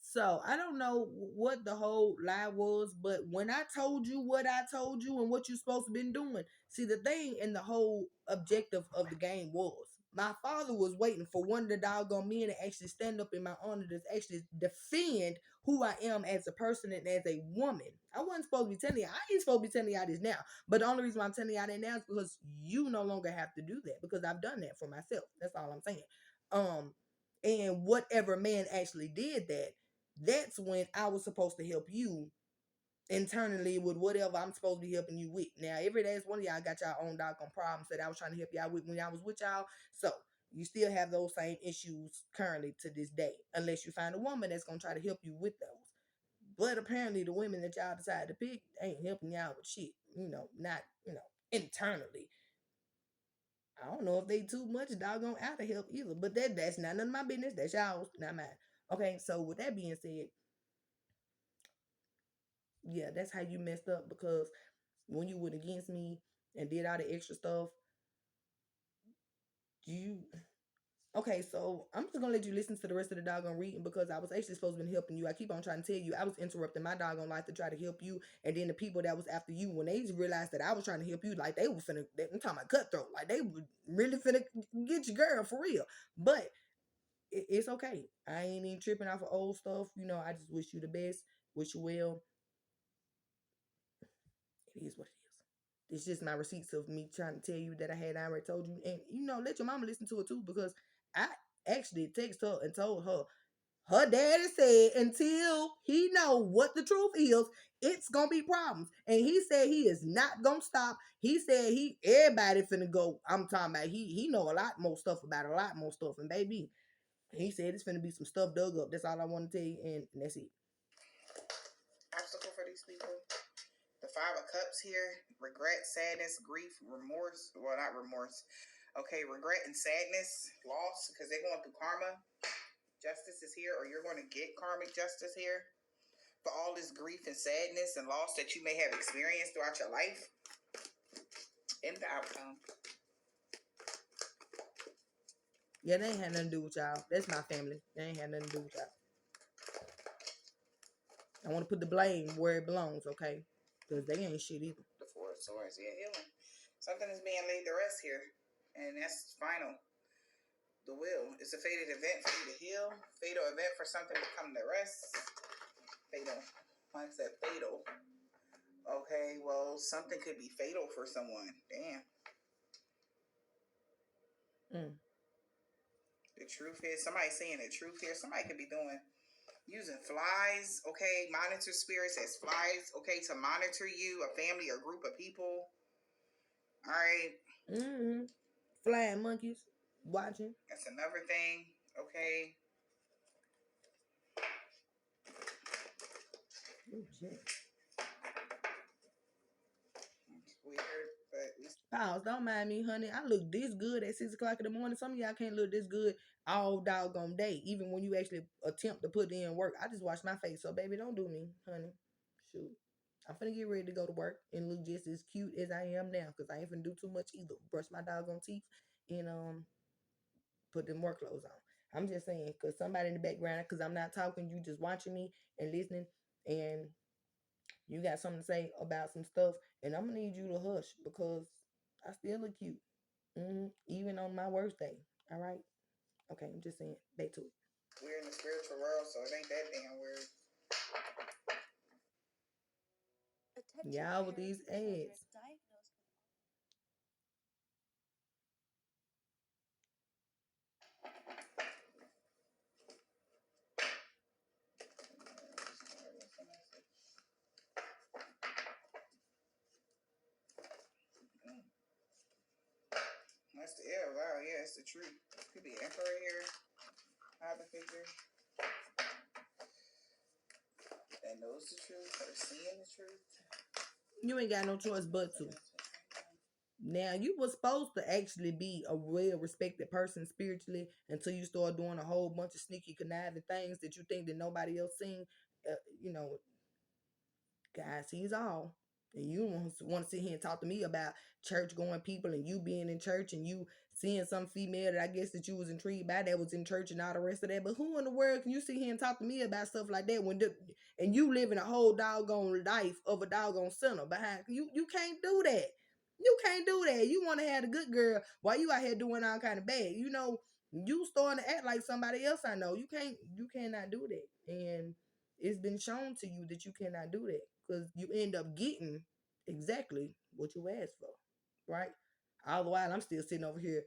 S1: So I don't know what the whole lie was, but when I told you what I told you and what you're supposed to been doing, see the thing and the whole objective of the game was my father was waiting for one of the doggone men to actually stand up in my honor to actually defend who I am as a person and as a woman. I wasn't supposed to be telling you. I ain't supposed to be telling y'all this now. But the only reason why I'm telling y'all that now is because you no longer have to do that because I've done that for myself. That's all I'm saying. And whatever man actually did that, that's when I was supposed to help you internally with whatever I'm supposed to be helping you with. Now, every last one of y'all got y'all own doggone problems that I was trying to help y'all with when I was with y'all. So you still have those same issues currently to this day, unless you find a woman that's gonna try to help you with those. But apparently the women that y'all decide to pick ain't helping y'all with shit. Not internally. I don't know if they too much doggone out of help either. But that's not none of my business. That's y'all's, not mine. Okay, so with that being said, yeah, that's how you messed up because when you went against me and did all the extra stuff, you okay, so I'm just gonna let you listen to the rest of the doggone reading because I was actually supposed to be helping you. I keep on trying to tell you I was interrupting my doggone life to try to help you, and then the people that was after you, when they realized that I was trying to help you, like they were finna, I'm talking about cutthroat, like they were really finna get your girl for real. But it's okay. I ain't even tripping off of old stuff. I just wish you the best, wish you well. It is what it is. It's just my receipts of me trying to tell you that I had already told you. And, let your mama listen to it too because I actually texted her and told her daddy said until he know what the truth is, it's going to be problems. And he said he is not going to stop. He said everybody finna go. I'm talking about he know a lot more stuff about a lot more stuff. And baby, he said it's finna be some stuff dug up. That's all I want to tell you. And that's it.
S2: Obstacle for these people. The Five of Cups here. Regret, sadness, grief, remorse. Well, not remorse. Okay, regret and sadness, loss, because they're going through karma. Justice is here, or you're going to get karmic justice here for all this grief and sadness and loss that you may have experienced throughout your life. In the outcome.
S1: Yeah, they ain't had nothing to do with y'all. That's my family. They ain't had nothing to do with y'all. I want to put the blame where it belongs, okay? Because they ain't shit either.
S2: The Four of Swords, yeah, healing. Something is being laid to rest here, and that's final. The will. It's a fated event for you to heal. Fatal event for something to come to rest. Fatal. Why is that fatal? Okay, well, something could be fatal for someone. Damn. The truth is, somebody saying the truth here. Somebody could be using flies, okay? Monitor spirits as flies, okay, to monitor you, a family or group of people. All right.
S1: Flying monkeys, watching.
S2: That's another thing, okay?
S1: Oh, shit.
S2: It's weird, but
S1: Pause, don't mind me, honey. I look this good at 6 o'clock in the morning. Some of y'all can't look this good all doggone day, even when you actually attempt to put in work. I just wash my face, so baby, don't do me, honey. Shoot. I'm finna get ready to go to work and look just as cute as I am now, because I ain't finna do too much either. Brush my doggone teeth and put them work clothes on. I'm just saying, because somebody in the background, because I'm not talking, you just watching me and listening, and you got something to say about some stuff, and I'm gonna need you to hush because I still look cute. Even on my worst day. All right. Okay, I'm just saying. Back to it.
S2: We're in the spiritual world, so it ain't that damn weird.
S1: Y'all with these ads.
S2: That's the that's the truth. Could be emperor here, father figure that knows the truth or seeing the truth.
S1: You ain't got no choice but to. Now, you were supposed to actually be a well-respected person spiritually until you start doing a whole bunch of sneaky, conniving things that you think that nobody else seen. You know, God sees all. And you want to sit here and talk to me about church-going people and you being in church and you seeing some female that I guess that you was intrigued by that was in church and all the rest of that. But who in the world can you sit here and talk to me about stuff like that and you living a whole doggone life of a doggone sinner behind you? You can't do that. You can't do that. You want to have a good girl while you out here doing all kind of bad. You know, you starting to act like somebody else. I know you cannot do that, and it's been shown to you that you cannot do that because you end up getting exactly what you asked for, right? All the while I'm still sitting over here.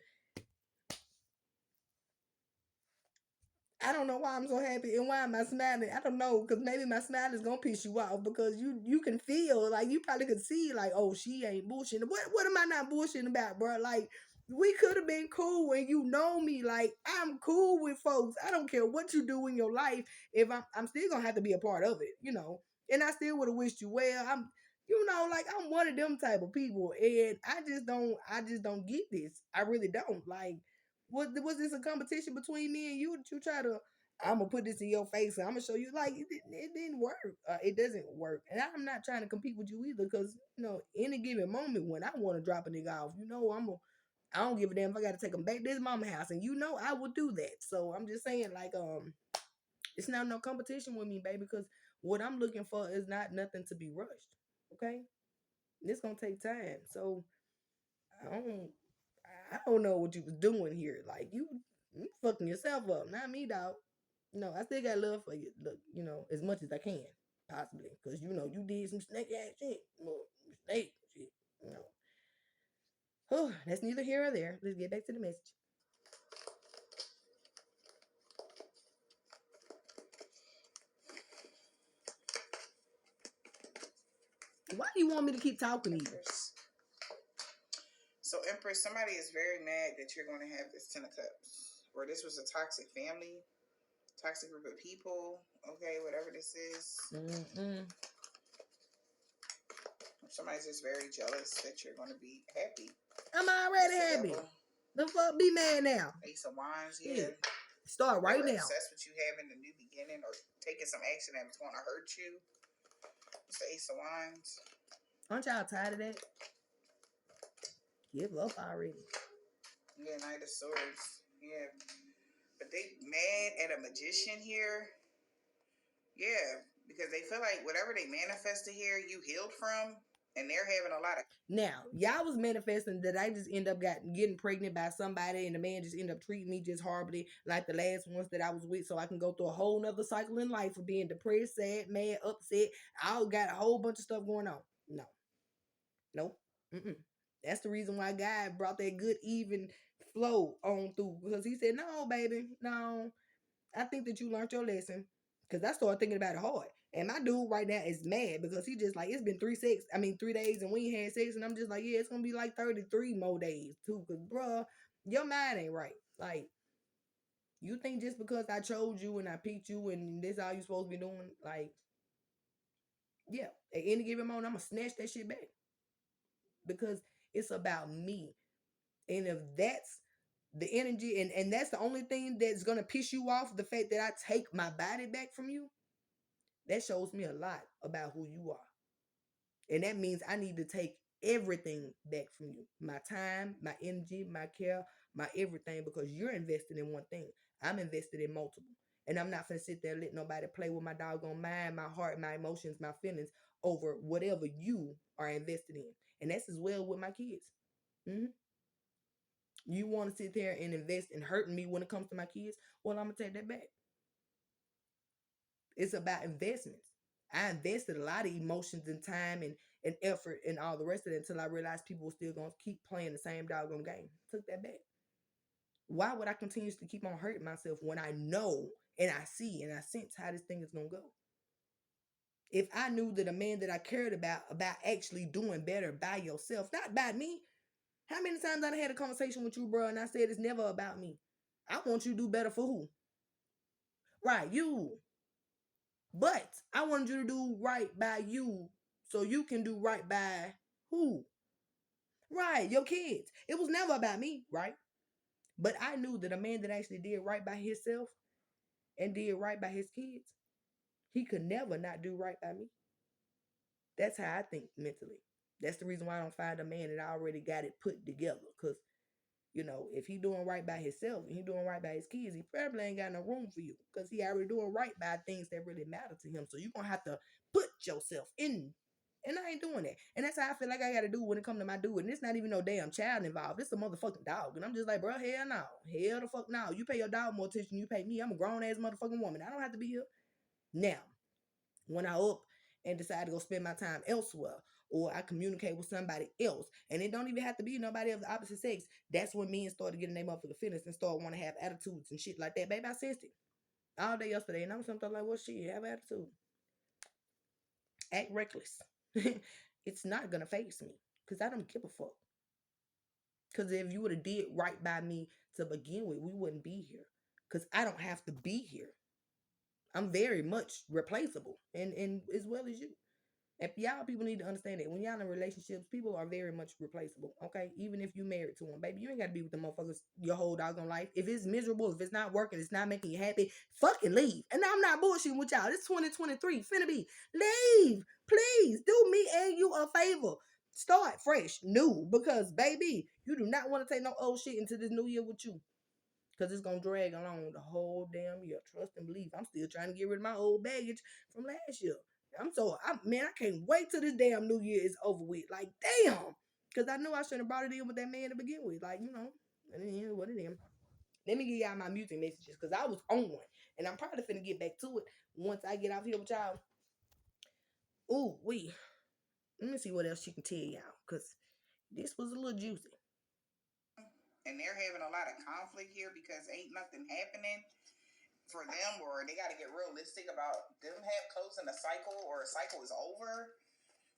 S1: I don't know why I'm so happy and why am I smiling. I don't know, because maybe my smile is gonna piss you off because you can feel like you probably could see like, oh, she ain't bullshitting. What am I not bullshitting about, bro? Like we could have been cool when you know me. Like I'm cool with folks. I don't care what you do in your life. If I'm still gonna have to be a part of it, you know. And I still would have wished you well. Like I'm one of them type of people, and I just don't get this. I really don't like. Was this a competition between me and you that you try to? I'm gonna put this in your face and I'm gonna show you. Like it didn't work. It doesn't work, and I'm not trying to compete with you either. Because any given moment when I want to drop a nigga off, I don't give a damn if I got to take him back to his mama house, and I would do that. So I'm just saying, like, it's not no competition with me, baby. Because what I'm looking for is not nothing to be rushed. Okay, it's gonna take time. So I don't. I don't know what you was doing here. Like you fucking yourself up, not me, dog. No, I still got love for you. Look, as much as I can, possibly, because you did some snake ass shit, snake shit. That's neither here or there. Let's get back to the message. Why do you want me to keep talking to you?
S2: So, Empress, somebody is very mad that you're going to have this Ten of Cups, or this was a toxic family, toxic group of people. Okay, whatever this is. Somebody's just very jealous that you're going to be happy.
S1: I'm already happy. The fuck be mad now?
S2: Ace of Wands, yeah.
S1: Start right now.
S2: Obsessed with you having a new beginning or taking some action that's going to hurt you. It's the Ace of Wands.
S1: Aren't y'all tired of that? Give up already.
S2: Yeah, Knight of Swords. Yeah. But they mad at a magician here. Yeah, because they feel like whatever they manifested here, you healed from, and they're having a lot of.
S1: Now, y'all was manifesting that I just end up getting pregnant by somebody, and the man just end up treating me just horribly, like the last ones that I was with, so I can go through a whole nother cycle in life of being depressed, sad, mad, upset. I got a whole bunch of stuff going on. No. Nope. That's the reason why God brought that good even flow on through, because he said, no, baby, no. I think that you learned your lesson, because I started thinking about it hard. And my dude right now is mad because he just like, it's been 3 days and we ain't had sex. And I'm just like, yeah, it's going to be like 33 more days too. Because, bruh, your mind ain't right. Like, you think just because I chose you and I picked you and this all you supposed to be doing, like, yeah, at any given moment, I'm going to snatch that shit back. Because it's about me. And if that's the energy and that's the only thing that's going to piss you off, the fact that I take my body back from you, that shows me a lot about who you are. And that means I need to take everything back from you. My time, my energy, my care, my everything, because you're invested in one thing. I'm invested in multiple. And I'm not going to sit there and let nobody play with my doggone mind, my heart, my emotions, my feelings over whatever you are invested in. And that's as well with my kids. You want to sit there and invest in hurting me when it comes to my kids? Well, I'm going to take that back. It's about investments. I invested a lot of emotions and time and effort and all the rest of it until I realized people were still going to keep playing the same doggone game. Took that back. Why would I continuously keep on hurting myself when I know and I see and I sense how this thing is going to go? If I knew that a man that I cared about actually doing better by yourself, not by me, How many times I had a conversation with you, bro, and I said it's never about me. I want you to do better for who? Right, you. But I wanted you to do right by you so you can do right by who? Right, your kids. It was never about me, right? But I knew that a man that actually did right by himself and did right by his kids, he could never not do right by me. That's how I think mentally. That's the reason why I don't find a man that already got it put together. Because, you know, if he doing right by himself and he doing right by his kids, he probably ain't got no room for you. Because he already doing right by things that really matter to him. So you're going to have to put yourself in. And I ain't doing that. And that's how I feel like I got to do when it come to my dude. And it's not even no damn child involved. It's a motherfucking dog. And I'm just like, bro, hell no. Hell the fuck no. You pay your dog more attention than you pay me. I'm a grown-ass motherfucking woman. I don't have to be here. Now, when I up and decide to go spend my time elsewhere, or I communicate with somebody else, and it don't even have to be nobody of the opposite sex, that's when men started getting their motherfucking feelings and start want to have attitudes and shit like that. Baby, I sensed it all day yesterday, and I'm something like, well, shit, have attitude. Act reckless. It's not gonna face me, because I don't give a fuck. Because if you would have did right by me to begin with, we wouldn't be here. Because I don't have to be here. I'm very much replaceable, and as well as you. If y'all people need to understand that when y'all in relationships, people are very much replaceable. Okay, even if you married to them, baby, you ain't got to be with the motherfuckers your whole doggone life. If it's miserable, if it's not working, it's not making you happy, fucking leave. And I'm not bullshitting with y'all. It's 2023, finna be. Leave, please. Do me and you a favor. Start fresh, new, because baby, you do not want to take no old shit into this new year with you. Because it's going to drag along the whole damn year. Trust and believe. I'm still trying to get rid of my old baggage from last year. Man, I can't wait till this damn new year is over with. Like, damn. Because I knew I shouldn't have brought it in with that man to begin with. Like, you know, it is what it is. Let me give y'all my music messages because I was on one. And I'm probably finna get back to it once I get out here with y'all. Ooh, let me see what else she can tell y'all. Because this was a little juicy.
S2: And they're having a lot of conflict here because ain't nothing happening for them, or they got to get realistic about them closing a cycle, or a cycle is over.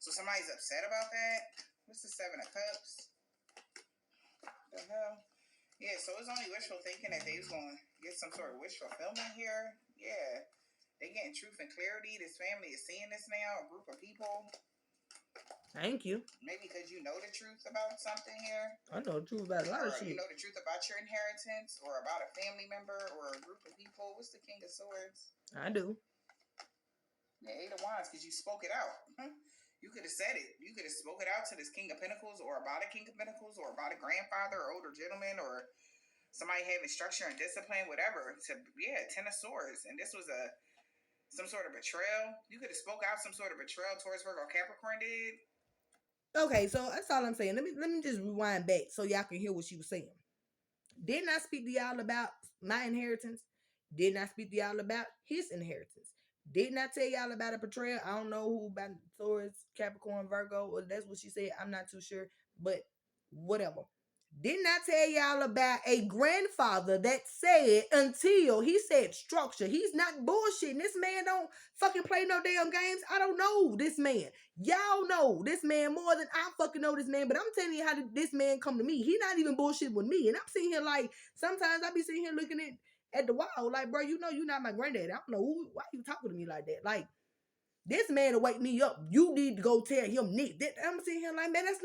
S2: So somebody's upset about that. What's the Seven of Cups? The hell? Yeah, so it's only wishful thinking that they was going to get some sort of wish fulfillment here. Yeah. They getting truth and clarity. This family is seeing this now, a group of people.
S1: Thank you.
S2: Maybe because you know the truth about something here.
S1: I know the truth about a lot of shit.
S2: You know the truth about your inheritance, or about a family member, or a group of people. What's the King of Swords?
S1: I do.
S2: The Eight of Wands, because you spoke it out. You could have said it. You could have spoke it out to this King of Pentacles, or about a King of Pentacles, or about a grandfather, or older gentleman, or somebody having structure and discipline, whatever. Ten of Swords. And this was some sort of betrayal. You could have spoke out some sort of betrayal towards Virgo Capricorn did.
S1: Okay, so that's all I'm saying. Let me just rewind back so y'all can hear what she was saying. Didn't I speak to y'all about my inheritance? Didn't I speak to y'all about his inheritance? Didn't I tell y'all about a betrayal? I don't know who about Taurus, Capricorn, Virgo, or that's what she said. I'm not too sure, but whatever. Didn't I tell y'all about a grandfather that said until he said structure? He's not bullshitting. This man don't fucking play no damn games. I don't know this man. Y'all know this man more than I fucking know this man. But I'm telling you how this man come to me. He not even bullshit with me. And I'm sitting here like, sometimes I be sitting here looking at the wall like, bro, you know you're not my granddad. I don't know why you talking to me like that. Like, this man to wake me up. You need to go tell him, Nick. I'm sitting here like, man, that's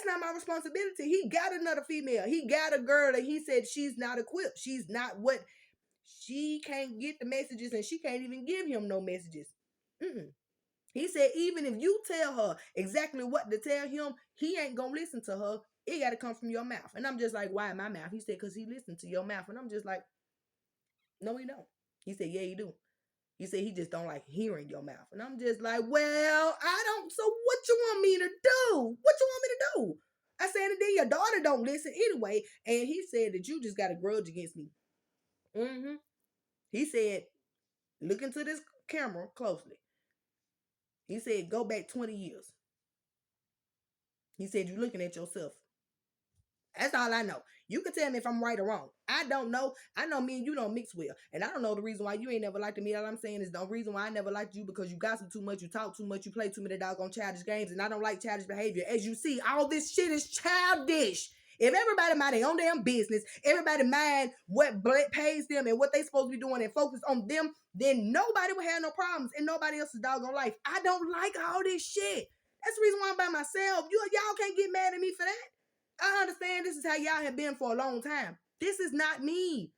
S1: not my responsibility. He got another female. He got a girl and he said she's not equipped. She's not what, she can't get the messages and she can't even give him no messages. He said, even if you tell her exactly what to tell him, he ain't gonna listen to her. It got to come from your mouth. And I'm just like, why my mouth? He said, because he listened to your mouth. And I'm just like, no, he don't. He said, yeah, he do. He said he just don't like hearing your mouth. And I'm just like, well, I don't. So what you want me to do? What you want me to do? I said, and then your daughter don't listen anyway. And he said that you just got a grudge against me. He said, look into this camera closely. He said, go back 20 years. He said, you're looking at yourself. That's all I know. You can tell me if I'm right or wrong. I don't know. I know me and you don't mix well. And I don't know the reason why you ain't never liked me. All I'm saying is the reason why I never liked you because you gossip too much, you talk too much, you play too many doggone childish games, and I don't like childish behavior. As you see, all this shit is childish. If everybody mind their own damn business, everybody mind what pays them and what they supposed to be doing and focus on them, then nobody will have no problems in nobody else's doggone life. I don't like all this shit. That's the reason why I'm by myself. Y'all can't get mad at me for that. I understand this is how y'all have been for a long time. This is not me.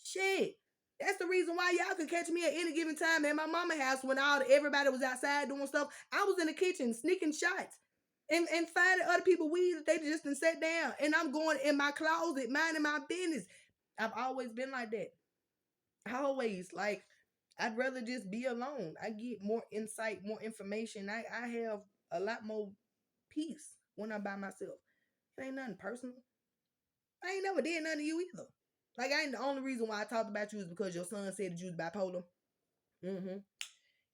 S1: Shit. That's the reason why y'all could catch me at any given time at my mama's house when everybody was outside doing stuff. I was in the kitchen sneaking shots and finding other people weed that they just done sat down. And I'm going in my closet, minding my business. I've always been like that. Always. Like, I'd rather just be alone. I get more insight, more information. I have a lot more peace when I'm by myself. It ain't nothing personal. I ain't never did nothing to you either. Like, I ain't the only reason why I talked about you is because your son said that you was bipolar.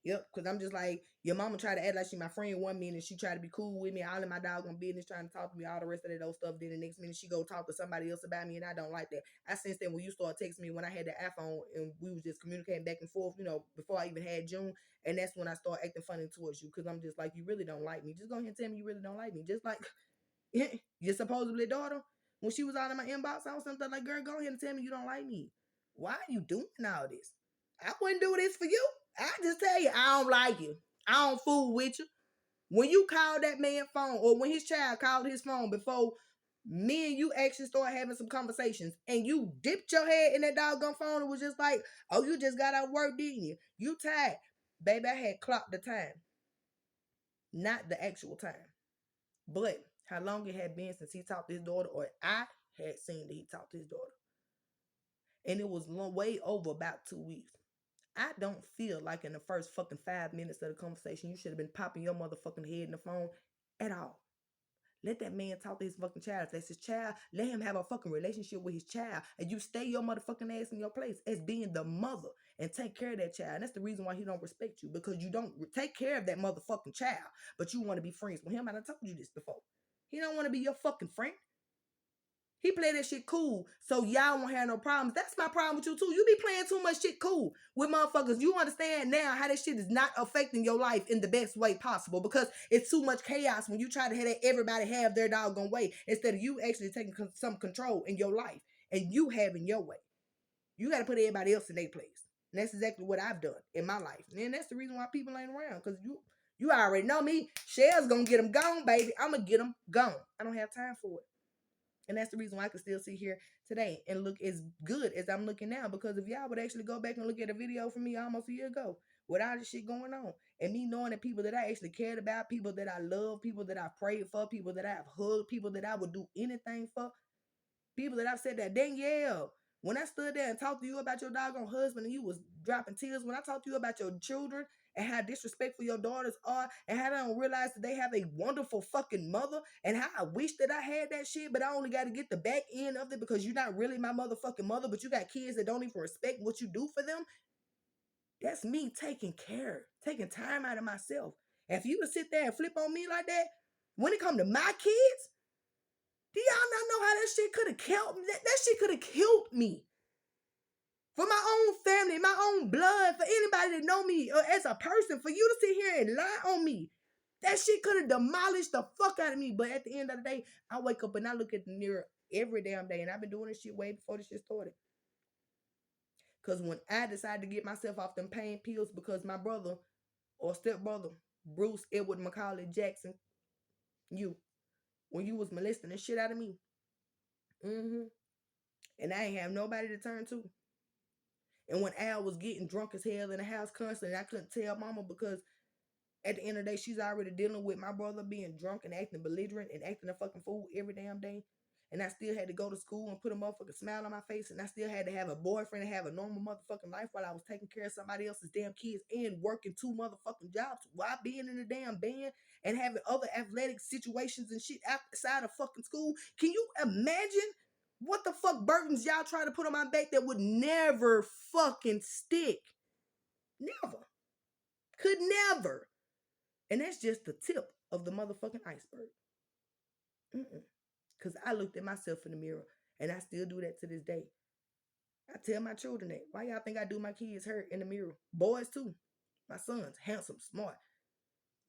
S1: Yep, because I'm just like, your mama tried to act like she my friend one minute, she tried to be cool with me, all in my doggone business, trying to talk to me, all the rest of that old stuff. Then the next minute she go talk to somebody else about me, and I don't like that. I since then, when you start texting me when I had the iPhone and we was just communicating back and forth, before I even had June, and that's when I start acting funny towards you, because I'm just like, you really don't like me. Just go ahead and tell me you really don't like me. Just like your supposedly daughter, when she was out in my inbox, I was something like, girl, go ahead and tell me you don't like me. Why are you doing all this? I wouldn't do this for you. I just tell you, I don't like you. I don't fool with you. When you call that man phone, or when his child called his phone before me and you actually start having some conversations, and you dipped your head in that doggone phone and was just like, oh, you just got out of work, didn't you? You tired. Baby, I had clocked the time. Not the actual time. But how long it had been since he talked to his daughter, or I had seen that he talked to his daughter. And it was way over about 2 weeks. I don't feel like in the first fucking 5 minutes of the conversation, you should have been popping your motherfucking head in the phone at all. Let that man talk to his fucking child. If that's his child, let him have a fucking relationship with his child. And you stay your motherfucking ass in your place as being the mother and take care of that child. And that's the reason why he don't respect you, because you don't take care of that motherfucking child, but you want to be friends with him. I done told you this before. He don't want to be your fucking friend. He play that shit cool, so y'all won't have no problems. That's my problem with you too. You be playing too much shit cool with motherfuckers. You understand now how that shit is not affecting your life in the best way possible, because it's too much chaos when you try to have everybody have their doggone way instead of you actually taking some control in your life and you having your way. You got to put everybody else in their place. And that's exactly what I've done in my life. And that's the reason why people ain't around, because you already know me. Shell's gonna get them gone, baby. I'm gonna get them gone. I don't have time for it. And that's the reason why I can still sit here today and look as good as I'm looking now. Because if y'all would actually go back and look at a video from me almost a year ago, with all this shit going on, and me knowing that people that I actually cared about, people that I love, people that I prayed for, people that I have hugged, people that I would do anything for, people that I've said that, Danielle, when I stood there and talked to you about your doggone husband and you was dropping tears, when I talked to you about your children and how disrespectful your daughters are, and how they don't realize that they have a wonderful fucking mother, and how I wish that I had that shit, but I only got to get the back end of it because you're not really my motherfucking mother, but you got kids that don't even respect what you do for them. That's me taking time out of myself. And for you to sit there and flip on me like that, when it come to my kids, do y'all not know how that shit could have killed me? That shit could have killed me. For my own family, my own blood, for anybody to know me as a person, for you to sit here and lie on me, that shit could have demolished the fuck out of me. But at the end of the day, I wake up and I look at the mirror every damn day. And I've been doing this shit way before this shit started. Because when I decided to get myself off them pain pills because my brother or stepbrother, Bruce Edward Macaulay Jackson, when you was molesting the shit out of me, and I ain't have nobody to turn to. And when Al was getting drunk as hell in the house constantly, I couldn't tell mama because at the end of the day, she's already dealing with my brother being drunk and acting belligerent and acting a fucking fool every damn day. And I still had to go to school and put a motherfucking smile on my face. And I still had to have a boyfriend and have a normal motherfucking life while I was taking care of somebody else's damn kids and working 2 motherfucking jobs while being in the damn band and having other athletic situations and shit outside of fucking school. Can you imagine what the fuck burdens y'all try to put on my back that would never fucking stick? Never. Could never. And that's just the tip of the motherfucking iceberg. Because I looked at myself in the mirror And I still do that to this day. I tell my children that. Why y'all think I do my kids hurt in the mirror? Boys too. My son's handsome, smart.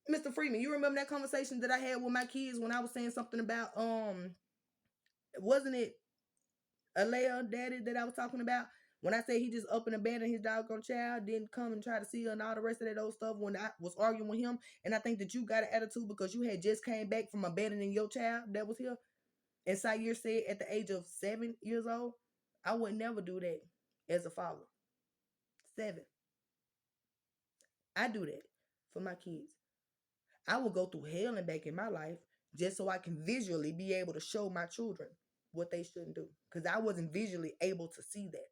S1: Mr. Freeman, you remember that conversation that I had with my kids when I was saying something about wasn't it Alea daddy that I was talking about? When I say he just up and abandoned his doggone child, didn't come and try to see her and all the rest of that old stuff when I was arguing with him. And I think that you got an attitude because you had just came back from abandoning your child that was here. And Sayer said at the age of 7 years old, I would never do that as a father. 7. I do that for my kids. I will go through hell and back in my life just so I can visually be able to show my children what they shouldn't do. Because I wasn't visually able to see that.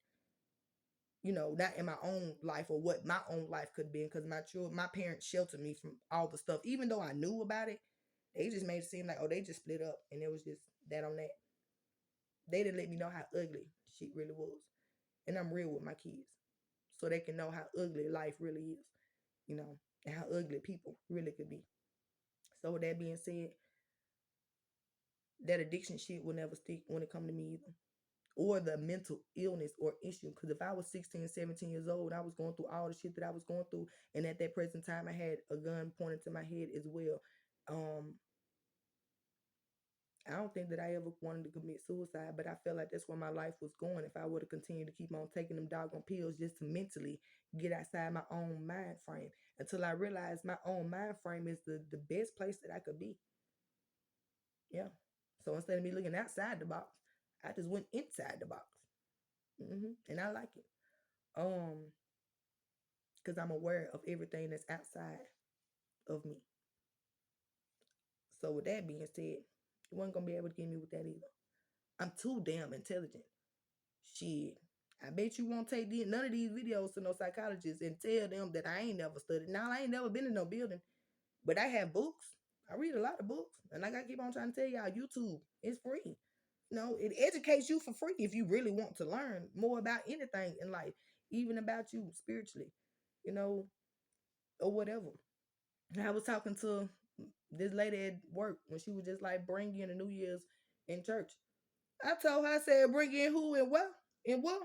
S1: Not in my own life or what my own life could be. Because my parents sheltered me from all the stuff. Even though I knew about it, they just made it seem like, oh, they just split up. And it was just that on that. They didn't let me know how ugly shit really was. And I'm real with my kids. So they can know how ugly life really is. And how ugly people really could be. So with that being said, that addiction shit will never stick when it comes to me either. Or the mental illness or issue. Because if I was 16, 17 years old, I was going through all the shit that I was going through. And at that present time, I had a gun pointed to my head as well. I don't think that I ever wanted to commit suicide, but I felt like that's where my life was going if I were to continue to keep on taking them doggone pills just to mentally get outside my own mind frame until I realized my own mind frame is the best place that I could be. Yeah. So instead of me looking outside the box, I just went inside the box. And I like it. Because I'm aware of everything that's outside of me. So with that being said, you wasn't gonna be able to get me with that either. I'm too damn intelligent. Shit. I bet you won't take none of these videos to no psychologist and tell them that I ain't never studied. Now I ain't never been in no building, but I have books. I read a lot of books, and like I keep on trying to tell y'all, YouTube is free. It educates you for free if you really want to learn more about anything in life, even about you spiritually, or whatever. And I was talking to this lady at work when she was just like, bring in the New Year's in church. I told her, I said, bring in who and what? And what?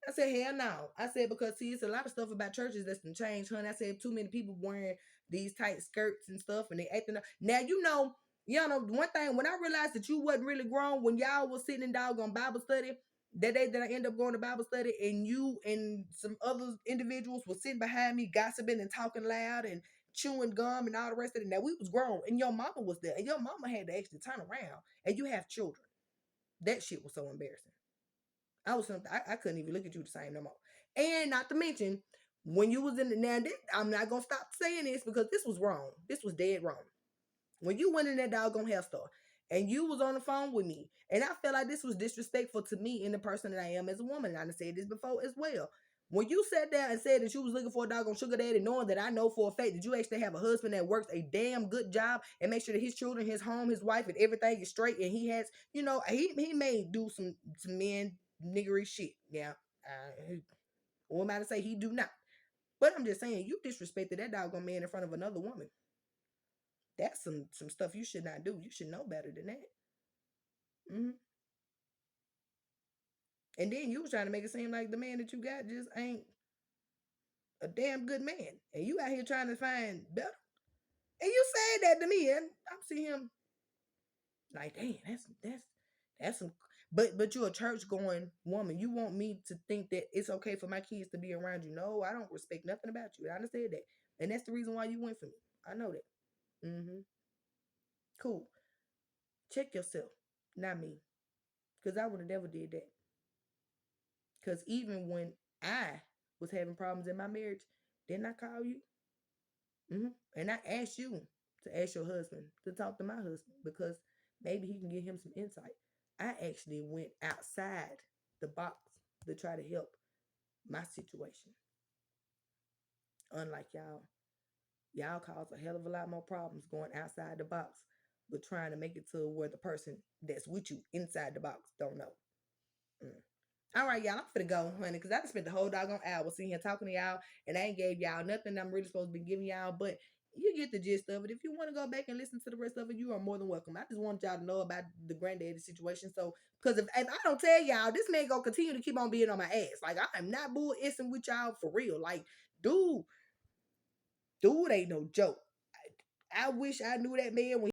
S1: I said, hell no. I said, because see, it's a lot of stuff about churches that's been changed, honey. I said, too many people wearing these tight skirts and stuff, and they acting up. Now, one thing, when I realized that you wasn't really grown, when y'all was sitting in doggone Bible study, that day that I ended up going to Bible study, and you and some other individuals were sitting behind me, gossiping and talking loud and chewing gum and all the rest of it. Now, we was grown, and your mama was there, and your mama had to actually turn around, and you have children. That shit was so embarrassing. I couldn't even look at you the same no more. And not to mention, when you was in the I'm not gonna stop saying this because this was wrong. This was dead wrong. When you went in that doggone hair store and you was on the phone with me, and I felt like this was disrespectful to me and the person that I am as a woman. And I said this before as well. When you sat there and said that you was looking for a doggone sugar daddy, knowing that I know for a fact that you actually have a husband that works a damn good job and make sure that his children, his home, his wife, and everything is straight, and he has, he may do some men niggery shit. Yeah, what am I to say? He do not. But I'm just saying, you disrespected that doggone man in front of another woman. That's some stuff you should not do. You should know better than that. Mm-hmm. And then you was trying to make it seem like the man that you got just ain't a damn good man, and you out here trying to find better. And you said that to me, and I'm seeing him like, damn, that's some. But you're a church going woman. You want me to think that it's okay for my kids to be around you? No, I don't respect nothing about you. I understand that, and that's the reason why you went for me. I know that. Cool. Check yourself, not me, because I would have never did that. Because even when I was having problems in my marriage, didn't I call you? And I asked you to ask your husband to talk to my husband because maybe he can give him some insight. I actually went outside the box to try to help my situation. Unlike y'all cause a hell of a lot more problems going outside the box, but trying to make it to where the person that's with you inside the box don't know. All right, y'all, I'm finna go, honey, because I just spent the whole doggone hour sitting here talking to y'all, and I ain't gave y'all nothing I'm really supposed to be giving y'all, but You get the gist of it. If you want to go back and listen to the rest of it, you are more than welcome. I just want y'all to know about the granddaddy situation. So, because if I don't tell y'all, this man gonna continue to keep on being on my ass. Like, I'm not bullshitting with y'all for real. Like, dude ain't no joke. I wish I knew that man when